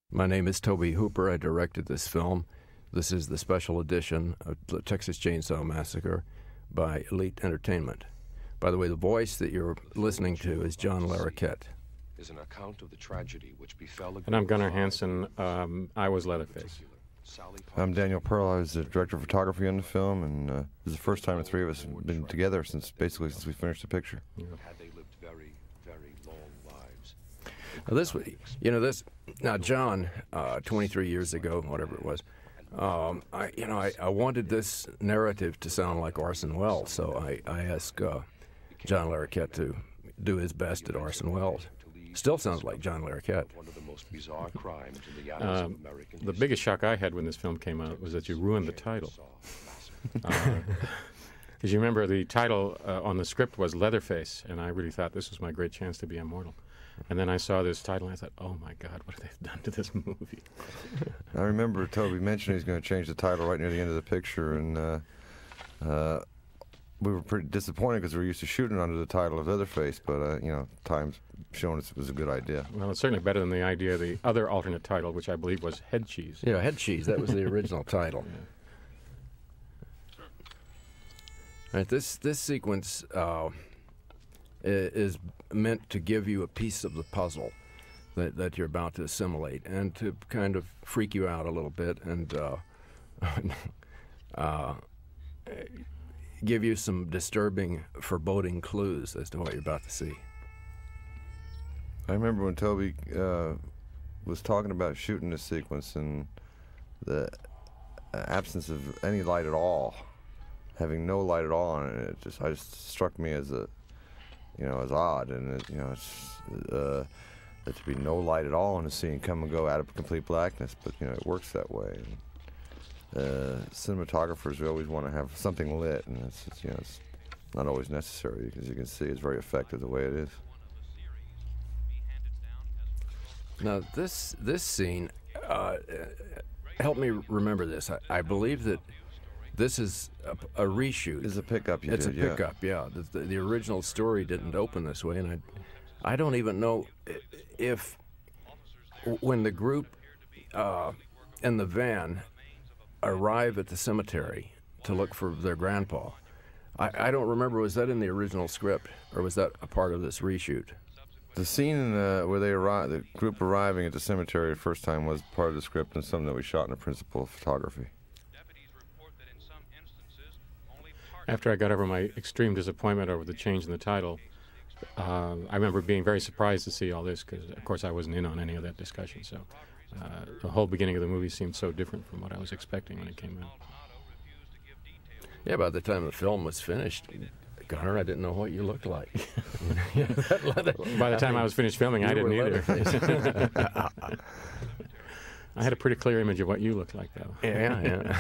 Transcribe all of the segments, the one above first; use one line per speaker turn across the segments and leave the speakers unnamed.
My name is Toby Hooper. I directed this film. This is the special edition of the Texas Chainsaw Massacre by Elite Entertainment. By the way, the voice that you're listening to is John Larroquette.
Is an account of the tragedy which befell.
And I'm Gunnar Hansen. I was Leatherface.
I'm Daniel Pearl. I was the director of photography on the film, and this is the first time the three of us have been together since we finished the picture.
Had they lived very, very long lives.
Now, John, 23 years ago, whatever it was, I wanted this narrative to sound like Orson Welles, so I asked John Larroquette to do his best at Orson Welles. Still sounds like John Larroquette.
One of the most bizarre crimes in the annals of American
The biggest shock I had when this film came out was that you ruined the title. Because you remember the title on the script was Leatherface, and I really thought this was my great chance to be immortal. And then I saw this title, and I thought, oh, my God, what have they done to this movie?
I remember Toby mentioned he's going to change the title right near the end of the picture, and we were pretty disappointed because we were used to shooting under the title of Leatherface, but, time's shown us it was a good idea.
Well, it's certainly better than the idea of the other alternate title, which I believe was Head Cheese.
Yeah, Head Cheese. That was the original title. Yeah. Right, this sequence is meant to give you a piece of the puzzle that you're about to assimilate and to kind of freak you out a little bit and give you some disturbing, foreboding clues as to what you're about to see.
I remember when Toby was talking about shooting this sequence and the absence of any light at all, having no light at all on it, just struck me as as odd, and that to be no light at all in the scene, come and go out of complete blackness, but it works that way. And, cinematographers, we always want to have something lit, and it's not always necessary, because you can see it's very effective the way it is.
Now, this scene, help me remember this. I believe that this is a reshoot.
It's a pickup.
It's a pickup, yeah. The original story didn't open this way, and I don't even know if when the group in the van arrive at the cemetery to look for their grandpa, I don't remember, was that in the original script, or was that a part of this reshoot?
The scene where they arrive, the group arriving at the cemetery the first time, was part of the script and something that we shot in the principal of photography.
After I got over my extreme disappointment over the change in the title, I remember being very surprised to see all this because, of course, I wasn't in on any of that discussion. So the whole beginning of the movie seemed so different from what I was expecting when it came out.
Yeah, by the time the film was finished, Gunnar, I didn't know what you looked like.
By the time I was finished filming, I didn't either. I had a pretty clear image of what you looked like, though.
Yeah.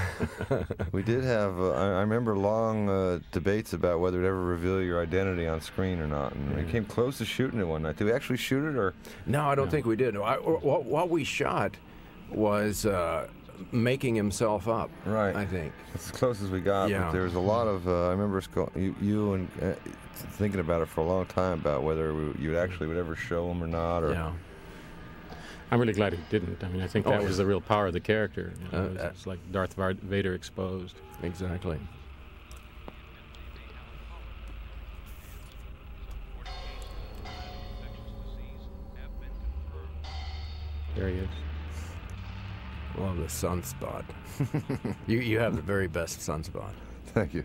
We did have, I remember long debates about whether to ever reveal your identity on screen or not, and we came close to shooting it one night. Did we actually shoot it, or?
No, I don't think we did. What we shot was making himself up,
right?
I think.
That's as close as we got, but there was a lot of, I remember you and thinking about it for a long time about whether you actually would ever show him or not, or...
Yeah.
I'm really glad he didn't. I mean, I think that was the real power of the character. It's like Darth Vader exposed.
Exactly.
There he is.
Well, the sunspot. You have the very best sunspot.
Thank you.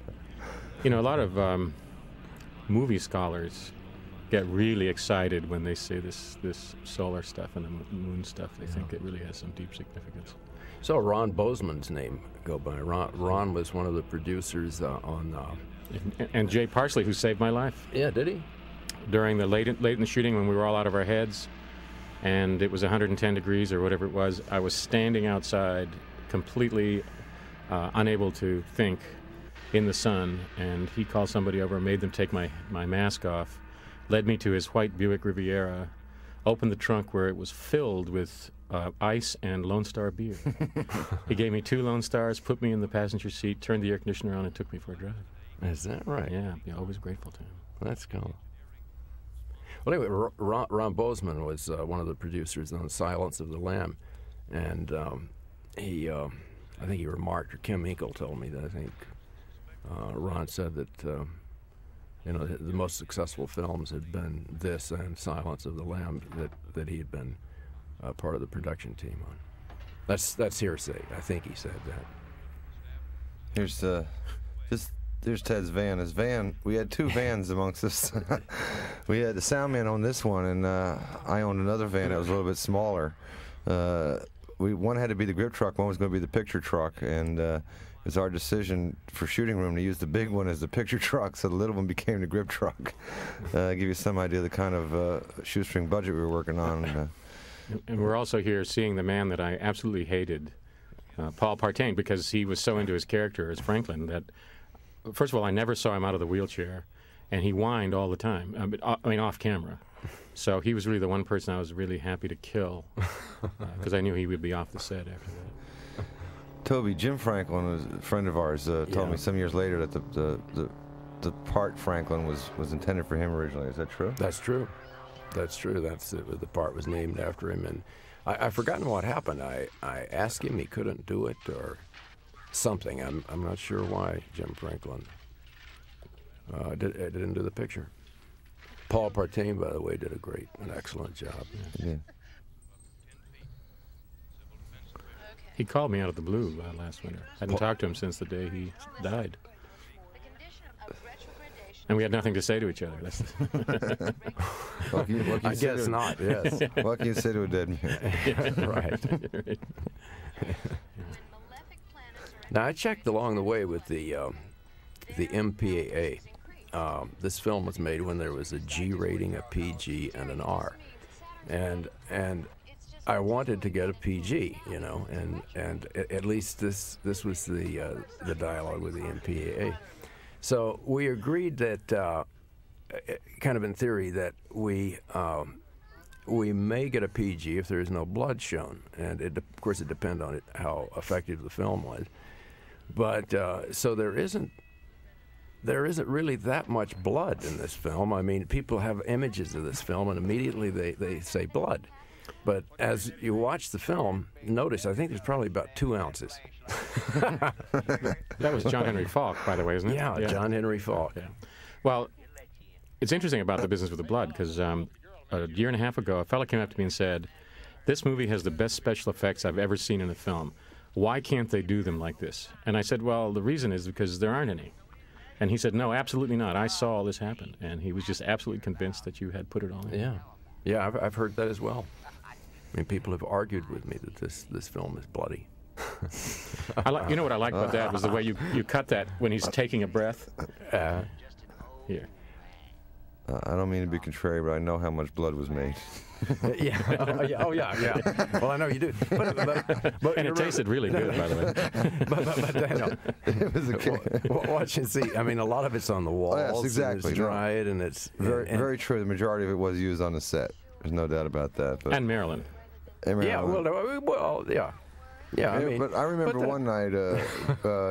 A lot of movie scholars get really excited when they see this solar stuff and the moon stuff. They think it really has some deep significance.
So Ron Bozeman's name go by. Ron was one of the producers on...
And Jay Parsley, who saved my life.
Yeah, did he?
During the late in the shooting when we were all out of our heads and it was 110 degrees or whatever it was, I was standing outside completely unable to think, in the sun, and he called somebody over, made them take my mask off, led me to his white Buick Riviera, opened the trunk where it was filled with ice and Lone Star beer. He gave me 2 Lone Stars, put me in the passenger seat, turned the air conditioner on, and took me for a drive.
Is that right?
Yeah, always grateful to him.
That's cool. Well, anyway, Ron Bozeman was one of the producers on Silence of the Lamb, and he, I think he remarked, or Kim Hinkle told me that I think Ron said that the most successful films had been this and Silence of the Lamb that he had been part of the production team on. That's hearsay. I think he said that.
There's Ted's van. His van, we had 2 vans amongst us. We had the sound man on this one, and I owned another van that was a little bit smaller. One had to be the grip truck, one was going to be the picture truck, and it was our decision for shooting room to use the big one as the picture truck, so the little one became the grip truck. Give you some idea of the kind of shoestring budget we were working on.
And we're also here seeing the man that I absolutely hated, Paul Partain, because he was so into his character as Franklin that, first of all, I never saw him out of the wheelchair, and he whined all the time, I mean off camera. So he was really the one person I was really happy to kill, because I knew he would be off the set after that.
Toby, Jim Franklin, was a friend of ours, told me some years later that the part Franklin was intended for him originally. Is that true?
That's true. That's true. The part was named after him, and I've forgotten what happened. I asked him, he couldn't do it, or something. I'm not sure why Jim Franklin didn't do the picture. Paul Partain, by the way, did an excellent job.
Yeah.
He called me out of the blue last winter. I hadn't talked to him since the day he died. And we had nothing to say to each other.
I guess not, yes.
What can you say to a dead man?
Right. Now, I checked along the way with the MPAA. This film was made when there was a G rating, a PG, and an R. And I wanted to get a PG, and at least this was the dialogue with the MPAA. So we agreed that, kind of in theory, that we may get a PG if there is no blood shown, and of course it depends on how effective the film was. But so there isn't really that much blood in this film. I mean, people have images of this film, and immediately they say blood. But as you watch the film, notice, I think there's probably about 2 ounces.
That was John Henry Falk, by the way, isn't it?
Yeah, John Henry Falk.
Yeah. Well, it's interesting about the business with the blood, because a year and a half ago, a fellow came up to me and said, "This movie has the best special effects I've ever seen in a film. Why can't they do them like this?" And I said, well, the reason is because there aren't any. And he said, no, absolutely not. I saw all this happen. And he was just absolutely convinced that you had put it all in.
Yeah, I've heard that as well. I mean, people have argued with me that this film is bloody.
You know what I like about that was the way you cut that when he's taking a breath. Here.
I don't mean to be contrary, but I know how much blood was made.
Yeah. Well, I know you do. But
and it tasted really good, by the way.
but Daniel,
It was a
watch and see. I mean, a lot of it's on the walls.
yes, exactly.
And it's dried, and it's
very true. The majority of it was used on the set. There's no doubt about that. But
and Maryland.
Yeah. Well, yeah. Yeah, I mean,
but I remember one night.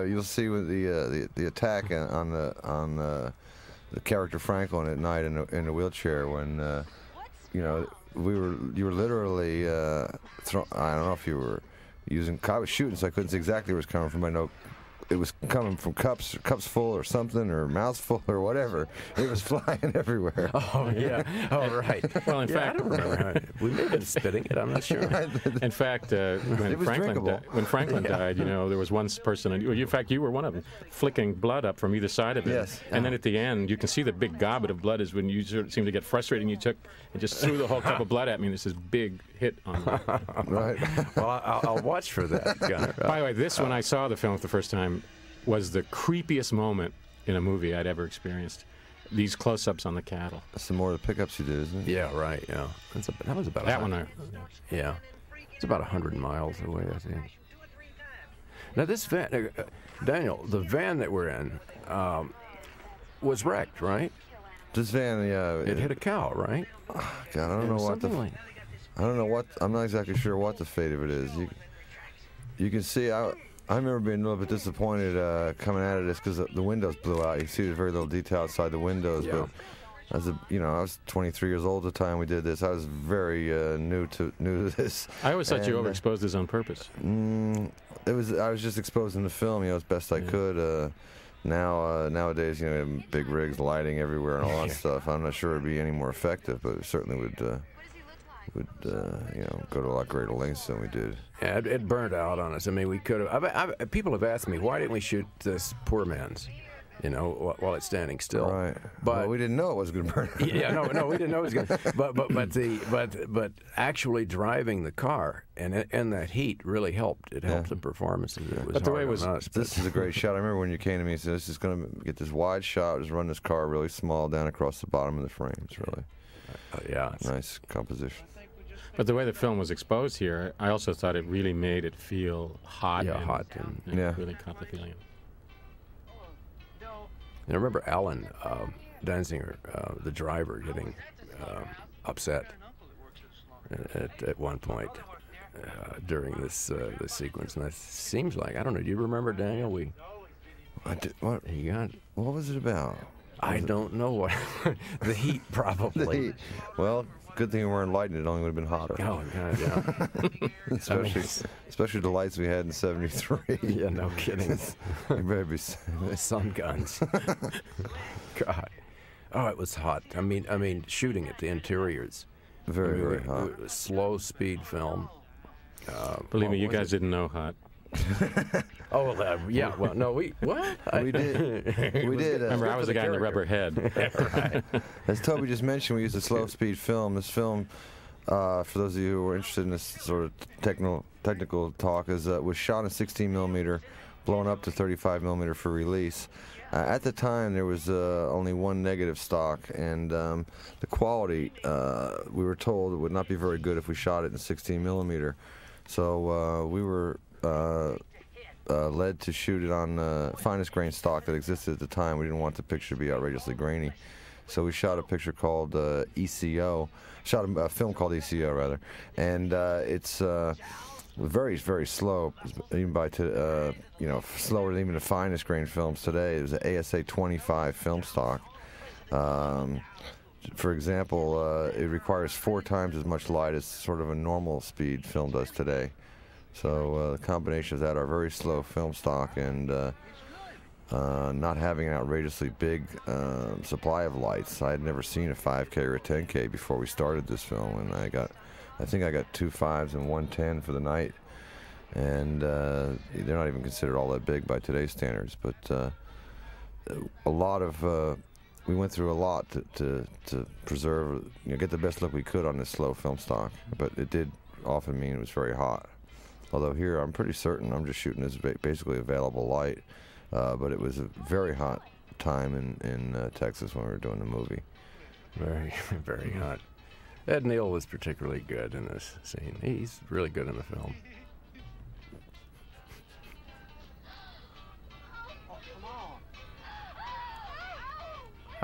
You'll see with the attack on the character Franklin at night in a wheelchair when you were literally I don't know if you were I was shooting, so I couldn't see exactly where it was coming from. I know it was coming from cups full or something, or mouths full or whatever. It was flying everywhere.
Oh yeah. Oh right.
Well, in fact,
I don't remember. We may have been spitting it. I'm not sure.
In fact, when Franklin died, there was one person. In fact, you were one of them, flicking blood up from either side of it.
Yes.
And then at the end, you can see the big goblet of blood is when you sort of seem to get frustrated, and you took and just threw the whole cup of blood at me. And this is big hit on me.
Right.
Well, I'll watch for that, Gunnar.
By the way, this when I saw the film for the first time was the creepiest moment in a movie I'd ever experienced. These close-ups on the cattle.
That's some more of the pickups you did, isn't it?
Yeah, right. Yeah, that was about
that one.
Yeah, it's about 100 miles away, I think. Now this van, Daniel, the van that we're in was wrecked, right?
This van, yeah.
It hit a cow, right?
God, I don't know what the. I don't know what. I'm not exactly sure what the fate of it is. You can see. I remember being a little bit disappointed coming out of this because the windows blew out. You see there's very little detail outside the windows,
Yeah.
but I was 23 years old at the time we did this. I was very new to this.
I always thought you overexposed this on purpose.
I was just exposing the film, as best I could. Nowadays, we have big rigs, lighting everywhere, and all that stuff. I'm not sure it'd be any more effective, but it certainly would go to a lot greater lengths than we did.
Yeah, it burned out on us. I mean, we could have. People have asked me, why didn't we shoot this poor man's, while it's standing still?
Right.
But
well, we didn't know it was going to burn out.
Yeah, no, we didn't know it was going to. But actually driving the car and that heat really helped. It helped the performance. It was
But the way
hard
it was,
on us,
This is a great shot. I remember when you came to me and said, "This is going to get this wide shot. Just run this car really small down across the bottom of the frames. Really
yeah,
nice composition."
but the way the film was exposed here, I also thought it really made it feel hot.
Yeah,
and,
hot
and
yeah.
really caught the feeling.
And I remember Alan Danziger, the driver, getting upset at one point during this sequence. And it seems like, I don't know, do you remember, Daniel?
What was it about?
I don't know what. The heat, probably.
The heat. Well, good thing we weren't lighting it. Only would have been hotter.
Oh, God, yeah.
especially the lights we had in '73.
Yeah, no kidding.
You better be.
Sun guns. God. Oh, it was hot. I mean, shooting at the interiors.
Very, very hot.
It was slow speed film.
Believe me, you guys didn't know hot.
Oh, yeah. Well, no, we
did. We did.
Remember, I was the guy in the rubber head.
Right.
As Toby just mentioned, we used a slow speed film. This film, for those of you who are interested in this sort of technical talk, was shot in 16 millimeter, blown up to 35 millimeter for release. At the time, there was only one negative stock, and the quality, we were told, it would not be very good if we shot it in 16 millimeter. So we were led to shoot it on finest grain stock that existed at the time. We didn't want the picture to be outrageously grainy. So we shot a picture called ECO, shot a film called ECO, rather. And it's very, very slow, even slower than even the finest grain films today. It was an ASA 25 film stock. For example, it requires 4 times as much light as sort of a normal speed film does today. So the combination of that, our very slow film stock, and not having an outrageously big supply of lights. I had never seen a 5K or a 10K before we started this film, and I think I got 2 5s and 1 10 for the night, and they're not even considered all that big by today's standards. But we went through a lot to preserve, get the best look we could on this slow film stock. But it did often mean it was very hot. Although here, I'm pretty certain I'm just shooting this basically available light. But it was a very hot time in Texas when we were doing the movie.
Very, very hot. Ed Neal was particularly good in this scene. He's really good in the film.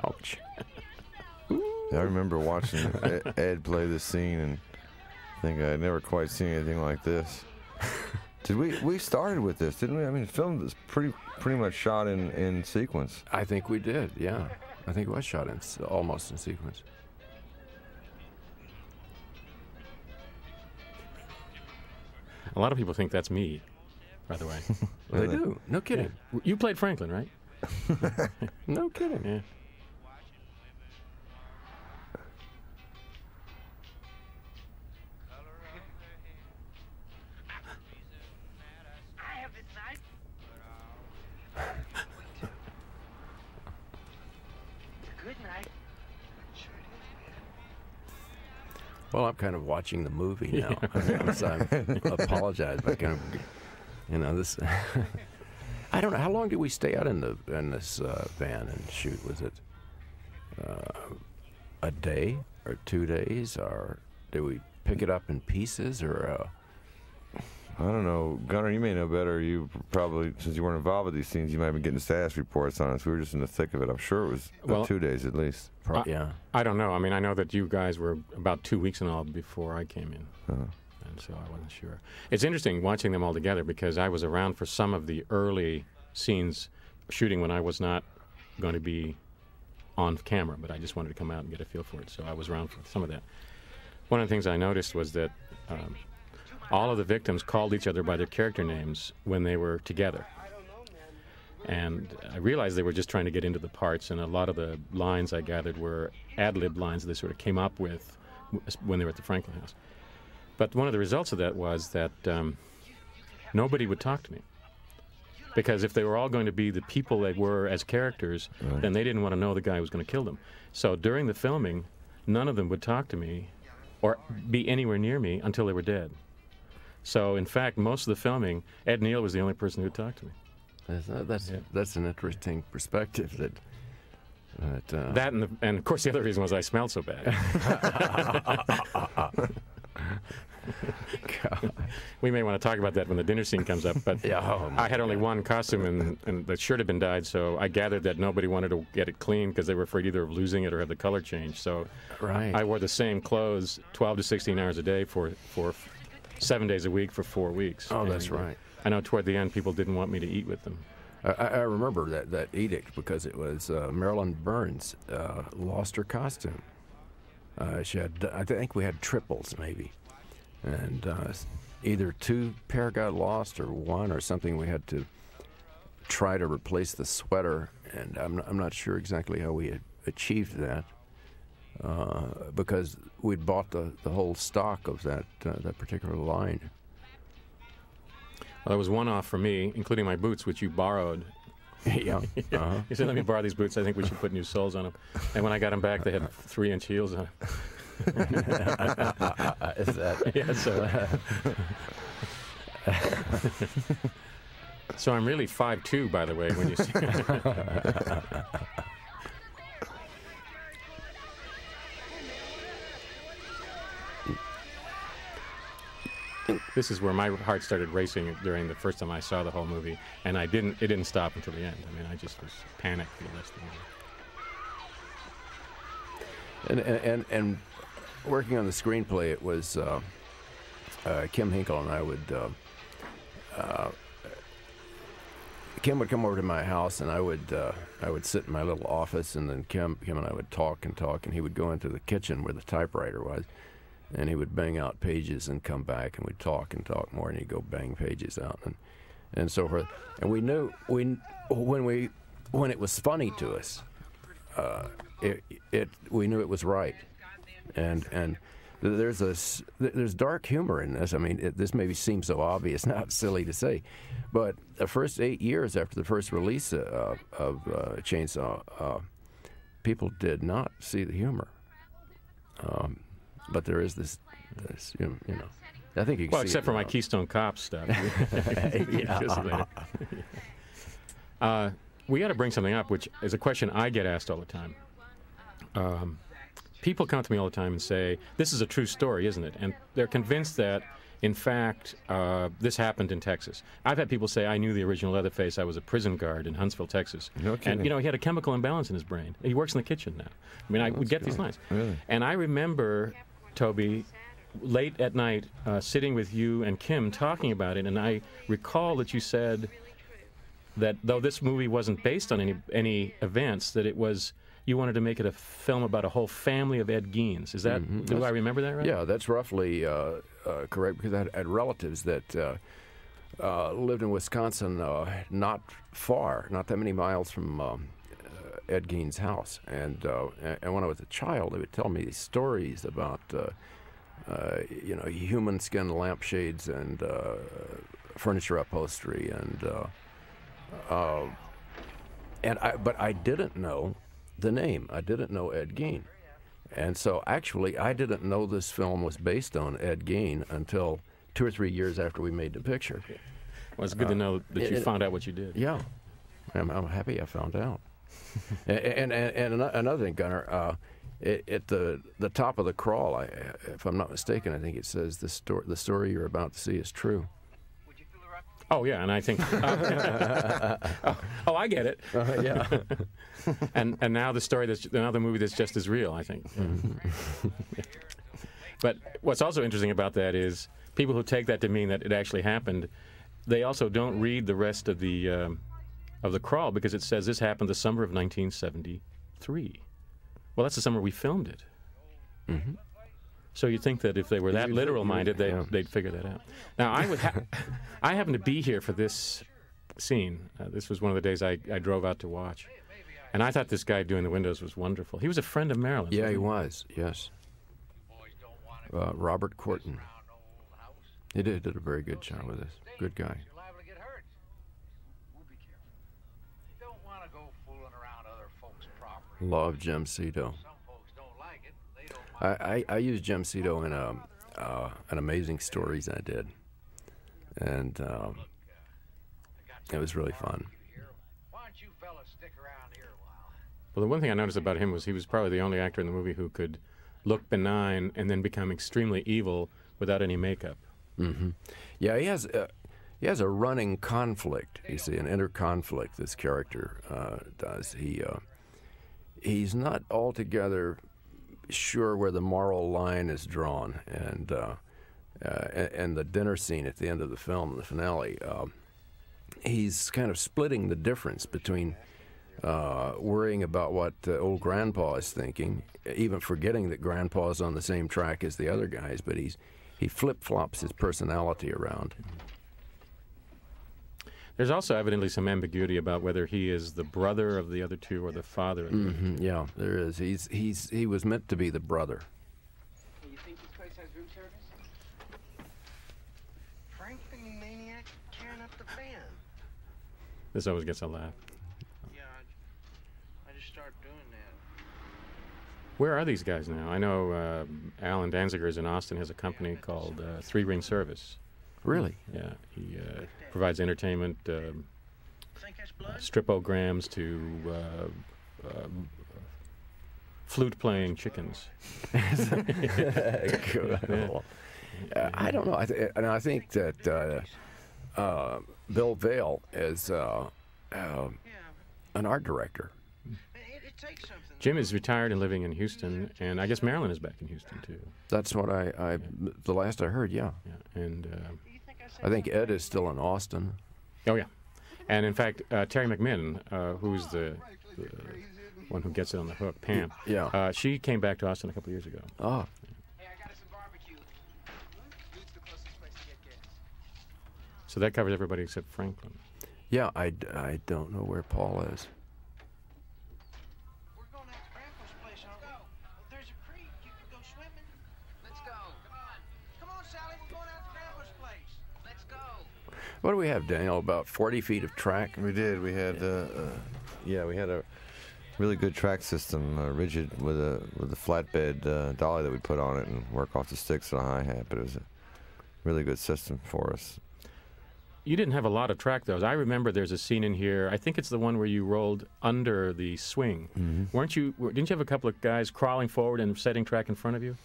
Ouch.
I remember watching Ed play this scene, and I think I'd never quite seen anything like this. We started with this, didn't we? I mean, the film was pretty much shot in sequence.
I think we did, yeah. I think it was shot almost in sequence.
A lot of people think that's me, by the way.
Well, they do. No kidding.
Yeah. You played Franklin, right?
No kidding.
Yeah.
Well, I'm kind of watching the movie now. I apologize. I kind of, this. I don't know. How long did we stay out in this van and shoot? Was it a day or 2 days, or did we pick it up in pieces, or?
I don't know, Gunnar. You may know better. You probably, since you weren't involved with these scenes, you might have been getting status reports on us. We were just in the thick of it. I'm sure it was about 2 days at least.
Yeah.
I don't know. I mean, I know that you guys were about 2 weeks and all before I came in, and so I wasn't sure. It's interesting watching them all together because I was around for some of the early scenes shooting when I was not going to be on camera, but I just wanted to come out and get a feel for it. So I was around for some of that. One of the things I noticed was that all of the victims called each other by their character names when they were together. And I realized they were just trying to get into the parts, and a lot of the lines I gathered were ad-lib lines they sort of came up with when they were at the Franklin House. But one of the results of that was that nobody would talk to me. Because if they were all going to be the people they were as characters, then they didn't want to know the guy who was going to kill them. So during the filming, none of them would talk to me or be anywhere near me until they were dead. So, in fact, most of the filming, Ed Neal was the only person who talked to me.
That's an interesting perspective.
That and of course the other reason was I smelled so bad. We may want to talk about that when the dinner scene comes up, but I had only one costume and the shirt had been dyed, so I gathered that nobody wanted to get it clean because they were afraid either of losing it or have the color changed. So I wore the same clothes 12 to 16 hours a day for 7 days a week for 4 weeks.
Oh, that's right.
I know toward the end people didn't want me to eat with them.
I remember that edict because it was Marilyn Burns lost her costume. She had, I think we had triples maybe, and either 2 pair got lost or 1 or something. We had to try to replace the sweater, and I'm not sure exactly how we had achieved that. Because we'd bought the whole stock of that particular line.
Well, there was one off for me, including my boots, which you borrowed.
Yeah.
You said, "Let me borrow these boots. I think we should put new soles on them." And when I got them back, they had 3-inch heels on them.
Is that?
Yeah. So I'm really 5'2", by the way, when you see. This is where my heart started racing during the first time I saw the whole movie, and it didn't stop until the end. I mean, I just was panicked for the rest of the movie.
And working on the screenplay, it was Kim Hinkle and I would. Kim would come over to my house, and I would sit in my little office, and then Kim and I would talk, and he would go into the kitchen where the typewriter was. And he would bang out pages and come back, and we'd talk and talk more, and he'd go bang pages out and so forth. And we knew when it was funny to us, we knew it was right. And there's dark humor in this. I mean, this maybe seems so obvious now, it's silly to say, but the first 8 years after the first release of Chainsaw, people did not see the humor. But there is this you know, I think you can see
except for my Keystone Cops stuff. We got to bring something up, which is a question I get asked all the time. People come to me all the time and say, "This is a true story, isn't it?" And they're convinced that, in fact, this happened in Texas. I've had people say, "I knew the original Leatherface. I was a prison guard in Huntsville, Texas."
No kidding.
And, he had a chemical imbalance in his brain. He works in the kitchen now. I mean, I would get these lines.
Really?
And I remember, Toby, late at night, sitting with you and Kim talking about it, and I recall that you said that though this movie wasn't based on any events, that you wanted to make it a film about a whole family of Ed Geins. Is that, do I remember that right?
Yeah, that's roughly correct, because I had relatives that lived in Wisconsin, not that many miles from Ed Gein's house. And when I was a child, they would tell me these stories about, human skin lampshades and furniture upholstery, but I didn't know the name. I didn't know Ed Gein. And so actually I didn't know this film was based on Ed Gein until 2 or 3 years after we made the picture.
Well, it's good to know that you found out what you did.
Yeah. I'm happy I found out. and another thing, Gunnar, at the top of the crawl, if I'm not mistaken, I think it says the story you're about to see is true.
Oh yeah, and I think. Oh, I get it.
Yeah.
and now the movie that's just as real, I think. But what's also interesting about that is people who take that to mean that it actually happened, they also don't read the rest of the crawl, because it says this happened the summer of 1973. Well, that's the summer we filmed it.
Mm-hmm.
So you'd think that if they were that literal-minded, they'd figure that out. Now, I happened to be here for this scene. This was one of the days I drove out to watch. And I thought this guy doing the windows was wonderful. He was a friend of Marilyn's.
Yeah, he was, yes. Robert Corton. He did a very good job with this. Good guy. Love Jim Cito. I used Jim Cito in an Amazing Stories I did, and it was really fun.
Well, the one thing I noticed about him was he was probably the only actor in the movie who could look benign and then become extremely evil without any makeup.
Mm-hmm. Yeah, he has a running conflict. You see, an inner conflict. This character does. He's not altogether sure where the moral line is drawn, and the dinner scene at the end of the film, the finale, he's kind of splitting the difference between worrying about what old Grandpa is thinking, even forgetting that Grandpa's on the same track as the other guys, but he flip-flops his personality around.
There's also evidently some ambiguity about whether he is the brother of the other two or the father of the other two.
Yeah, there is. He was meant to be the brother.
Hey, you think this place has room service? Frankly, maniac tearing up the van.
This always gets a laugh.
Yeah, I just started doing that.
Where are these guys now? I know Alan Danziger's in Austin, has a company called Three Ring Service.
Really?
Yeah, he provides entertainment, stripograms to flute-playing chickens.
Cool. I don't know. I think that Bill Vale is an art director.
It takes something.
Jim is retired and living in Houston, and I guess Marilyn is back in Houston too.
That's what the last I heard. Yeah.
Yeah, and
I think Ed is still in Austin.
Oh yeah, and in fact, Terry McMinn, who's the one who gets it on the hook, Pam.
Yeah.
She came back to Austin a couple of years ago.
Oh.
Hey, I got us some barbecue. It's the closest place to get gas.
So that covers everybody except Franklin.
Yeah, I don't know where Paul is.
We're going out to Grandpa's place, aren't we? Well, there's a creek. You can go swimming. Let's go. Come on, Sally. We're going out to Grandpa's place. Let's go.
What do we have, Daniel? About 40 feet of track?
We did. We had, we had a really good track system, rigid with a flatbed dolly that we put on it and work off the sticks and a hi-hat. But it was a really good system for us.
You didn't have a lot of track, though. I remember there's a scene in here. I think it's the one where you rolled under the swing.
Mm-hmm.
Didn't you have a couple of guys crawling forward and setting track in front of you?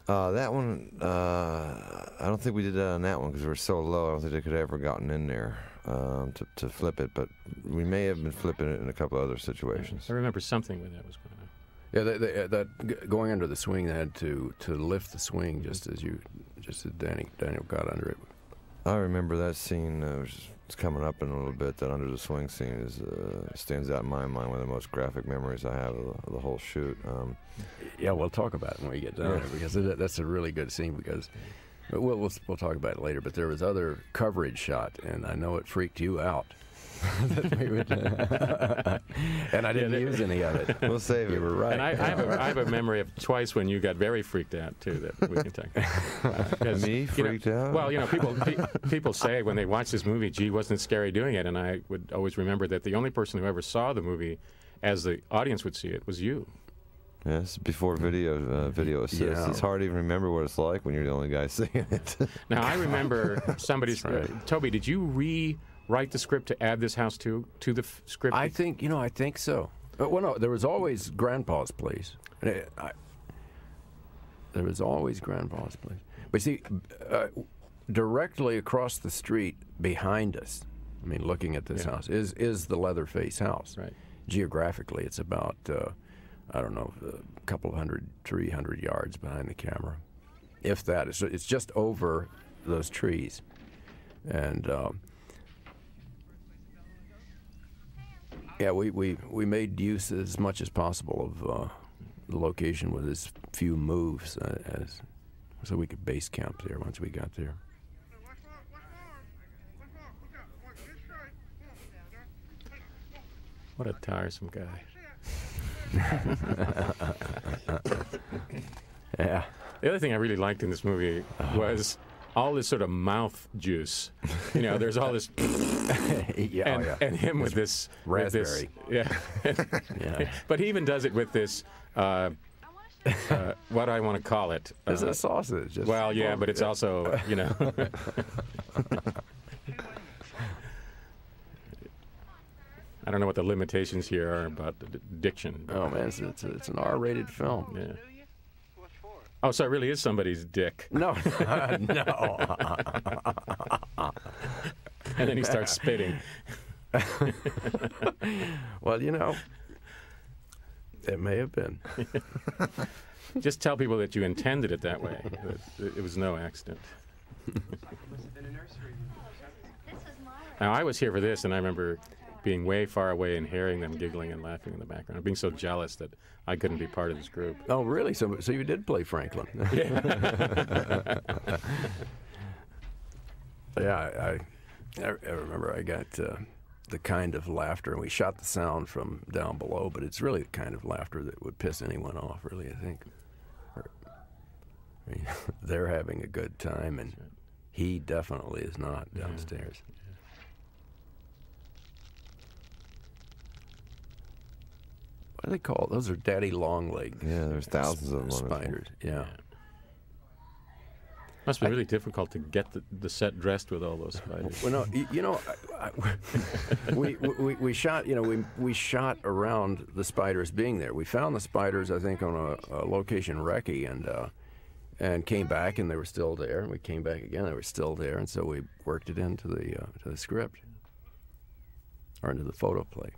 That one, I don't think we did that on that one because we were so low. I don't think they could have ever gotten in there to flip it, but we may have been flipping it in a couple other situations.
I remember something where that was going on.
Yeah, that going under the swing, they had to lift the swing just as Daniel got under it.
I remember that scene, which is coming up in a little bit. That under the swing scene stands out in my mind. One of the most graphic memories I have of the whole shoot.
Yeah, we'll talk about it when we get down there because that's a really good scene. Because we'll talk about it later. But there was other coverage shot, and I know it freaked you out. And I didn't use any of it.
We'll save it.
You were right.
And I have a memory of twice when you got very freaked out too. That we can talk about.
Me freaked out?
Well, people say when they watch this movie, "Gee, wasn't it scary doing it?" And I would always remember that the only person who ever saw the movie, as the audience would see it, was you.
Yes, before video assist.
Yeah.
It's hard to even remember what it's like when you're the only guy seeing it.
Now I remember somebody's. Toby, did you rewrite the script to add this house to the script?
I think so. Well, no, there was always Grandpa's place. There was always Grandpa's place. But see, directly across the street behind us, I mean, looking at this house, is the Leatherface house.
Right.
Geographically, it's about, I don't know, a couple of 300 yards behind the camera. If that. It's just over those trees. And, yeah, we made use as much as possible of the location with as few moves so we could base camp there once we got there.
What a tiresome guy.
Yeah.
The other thing I really liked in this movie was all this sort of mouth juice. You know, there's all this, and him with this
raspberry.
Yeah. But he even does it with this. What I want to call it.
It's a sausage.
Well, yeah, but it's also, you know. I don't know what the limitations here are about the diction.
Oh man, it's an R-rated film.
Yeah. Oh, so it really is somebody's dick.
No, no.
And then he starts spitting.
Well, you know, it may have been.
Just tell people that you intended it that way. It was no accident. Now, I was here for this, and I remember being way far away and hearing them giggling and laughing in the background, being so jealous that I couldn't be part of this group.
Oh, really? So you did play Franklin? Yeah. Yeah, I remember I got the kind of laughter, and we shot the sound from down below, but it's really the kind of laughter that would piss anyone off, really, I think. I mean, they're having a good time, and he definitely is not downstairs. What do they call it? Those are daddy long legs.
Yeah, there's thousands of them.
Spiders, yeah.
Must be really difficult to get the set dressed with all those spiders.
Well, no, you know, we shot. You know, we shot around the spiders being there. We found the spiders, I think, on a location recce, and came back, and they were still there. And we came back again, they were still there, and so we worked it into the script or into the photo play.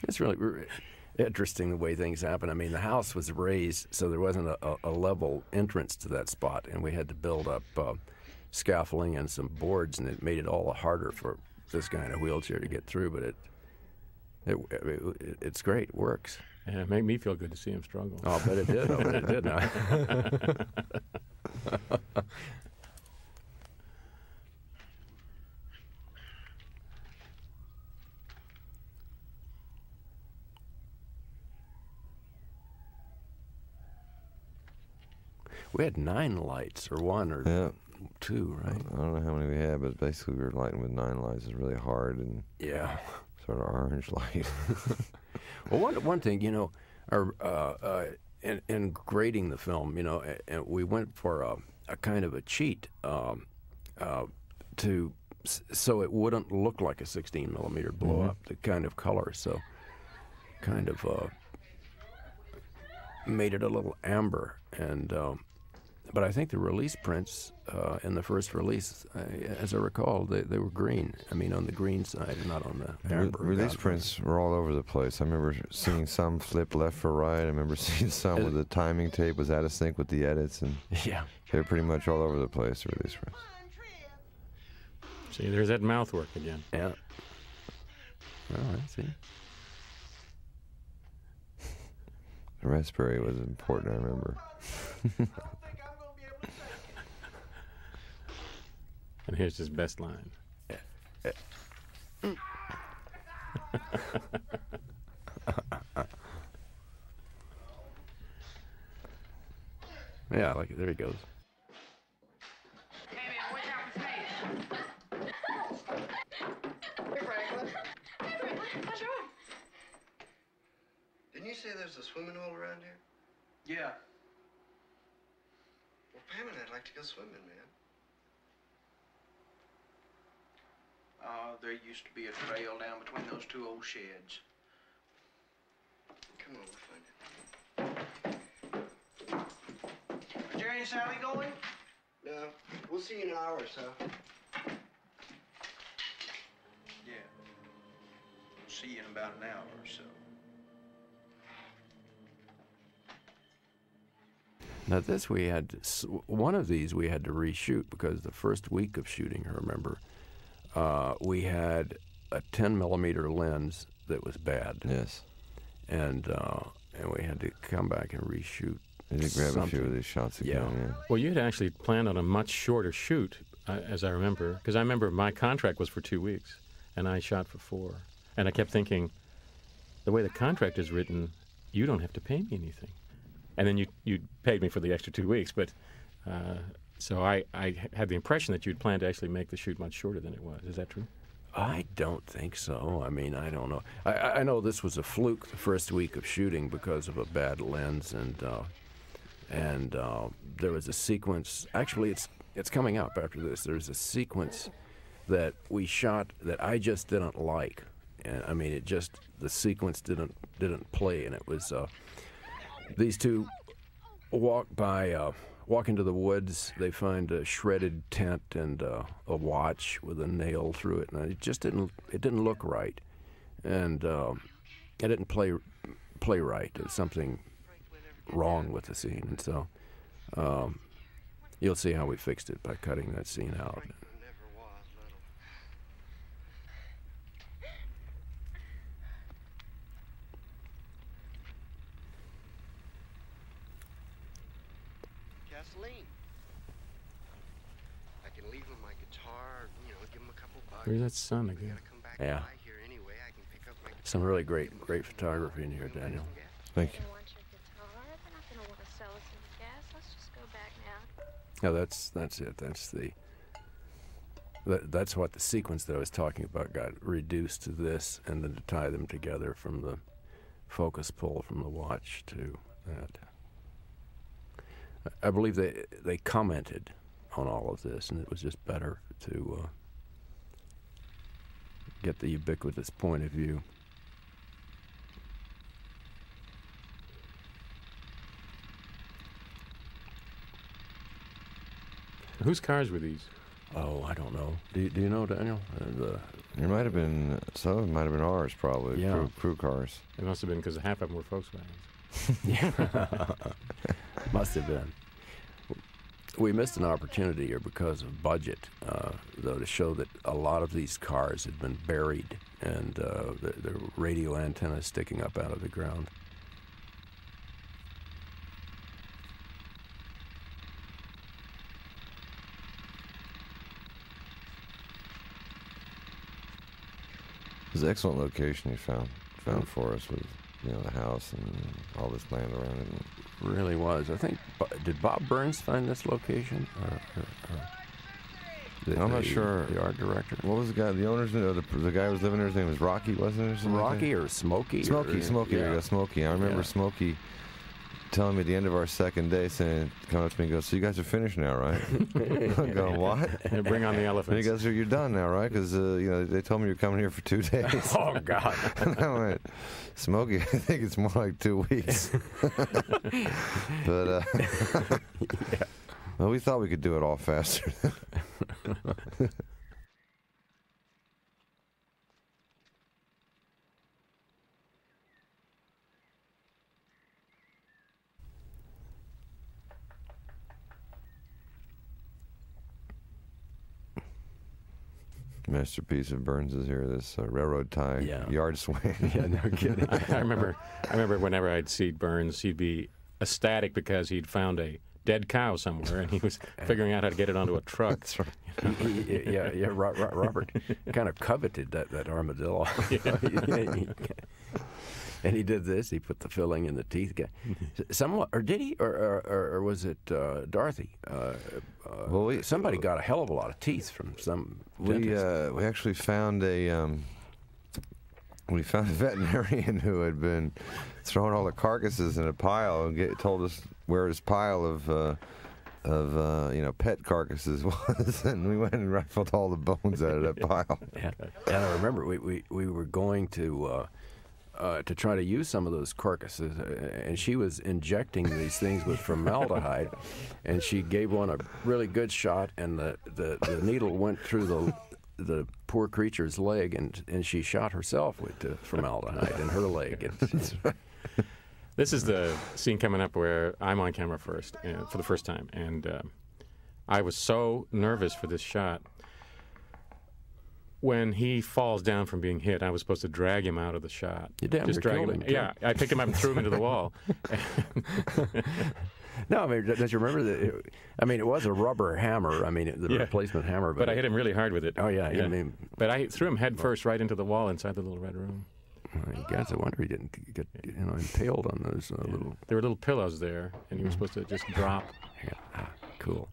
It's really interesting the way things happen. I mean, the house was raised, so there wasn't a level entrance to that spot, and we had to build up scaffolding and some boards, and it made it all harder for this guy in a wheelchair to get through. But it's great. It works.
Yeah, it made me feel good to see him struggle.
Oh, I bet it did. I bet it did. Now. We had 9 lights, or 1 or 2, right?
I don't know how many we had, but basically we were lighting with 9 lights. It's really hard and sort of orange light.
Well, one thing, you know, in grading the film, you know, and we went for a kind of a cheat so it wouldn't look like a 16 millimeter blow up, the kind of color, so kind of made it a little amber, and but I think the release prints in the first release, as I recall, they were green. I mean, on the green side and not on the amber.
Release prints were all over the place. I remember seeing some flip left for right. I remember seeing some where the timing tape was out of sync with the edits, and they were pretty much all over the place, the release prints.
See, there's that mouth work again.
Yeah. Well, I see.
The raspberry was important, I remember.
And here's his best line.
Yeah, like there he goes.
Hey man, watch out for snakes. Hey Franklin. Hey Franklin, what's wrong?
Didn't you say there's a swimming hole around here?
Yeah.
Well, Pam and I'd like to go swimming, man.
There used to be a trail down between those 2 old sheds.
Come on, we'll find it.
Are Jerry and Sally going?
No, we'll see you in an hour or so.
Yeah. We'll see you in about an hour or so.
Now this we had, one of these we had to reshoot because the first week of shooting, I remember, we had a 10 millimeter lens that was bad.
Yes.
And we had to come back and reshoot.
You did grab
something.
a few of these shots again. Yeah.
Well, you had actually planned on a much shorter shoot, as I remember, because I remember my contract was for 2 weeks, and I shot for 4. And I kept thinking, the way the contract is written, you don't have to pay me anything. And then you paid me for the extra 2 weeks, but so I had the impression that you'd planned to actually make the shoot much shorter than it was. Is that true?
I don't think so. I mean, I don't know. I know this was a fluke the first week of shooting because of a bad lens, and there was a sequence. Actually, it's coming up after this. There's a sequence that we shot that I just didn't like, and I mean, the sequence didn't play, and it was these two walk into the woods. They find a shredded tent and a watch with a nail through it, and it didn't look right, and it didn't play right. There's something wrong with the scene, and so you'll see how we fixed it by cutting that scene out.
Gasoline. I can leave him my guitar, give him a couple bucks.
Where's that sun again?
Gotta come back
Yeah.
by here anyway. I can pick up my guitar.
Some really great photography in here, Daniel.
Thank you.
You want your guitar? They're not going to want to sell us any gas. Let's just go back now.
Yeah, that's it. That's what the sequence that I was talking about got reduced to this, and then to tie them together from the focus pull from the watch to that. I believe they commented on all of this, and it was just better to get the ubiquitous point of view.
Whose cars were these?
Oh, I don't know. Do you know, Daniel?
There might have been, some of them might have been ours, probably.
Yeah.
Crew cars.
It must have been because half of them were Volkswagens.
Yeah. Must have been. We missed an opportunity here because of budget, though, to show that a lot of these cars had been buried and the radio antennas sticking up out of the ground.
It was an excellent location you found for us with, the house and all this land around it.
Really was. I think, did Bob Burns find this location?
I'm not sure.
The art director?
What was the guy, the owner's name? The guy who was living there, his name was Rocky, wasn't it? Or something like
Rocky or Smokey?
Smokey, Smokey, there you
yeah.
go, Smokey. I remember
Yeah.
Smokey telling me at the end of our second day, coming up to me and goes, "So you guys are finished now, right?" I'm going, "What?"
Yeah, bring on the
And he
elephants.
goes, "You're done now, right? Because they told me you're coming here for 2 days."
Oh, God.
And I went, "Smokey, I think it's more like 2 weeks." But well, we thought we could do it all faster. Masterpiece of Burns is here. This railroad tie yard swing.
Yeah, no kidding.
I remember whenever I'd see Burns, he'd be ecstatic because he'd found a dead cow somewhere, and he was figuring out how to get it onto a truck.
That's right.
Robert kind of coveted that armadillo. And he did this. He put the filling in the teeth. Someone, or did he, or was it Dorothy?
Well,
somebody got a hell of a lot of teeth from some dentist.
We actually found a veterinarian who had been throwing all the carcasses in a pile and told us where his pile of pet carcasses was, and we went and rifled all the bones out of that pile.
Yeah, and I remember we were going to to try to use some of those carcasses, and she was injecting these things with formaldehyde, and she gave one a really good shot, and the needle went through the poor creature's leg, and she shot herself with the formaldehyde in her leg.
This is the scene coming up where I'm on camera first, for the first time, and I was so nervous for this shot. When he falls down from being hit, I was supposed to drag him out of the shot.
You damn near killed him.
Yeah, I picked him up and threw him into the wall.
No, I mean, don't you remember that? I mean, it was a rubber hammer. I mean, the replacement hammer.
But I hit him really hard with it.
Oh, yeah.
Yeah.
I mean,
but I threw him head first right into the wall inside the little red room.
You guys, I wonder he didn't get impaled on those little...
There were little pillows there, and you were supposed to just drop.
Yeah, cool.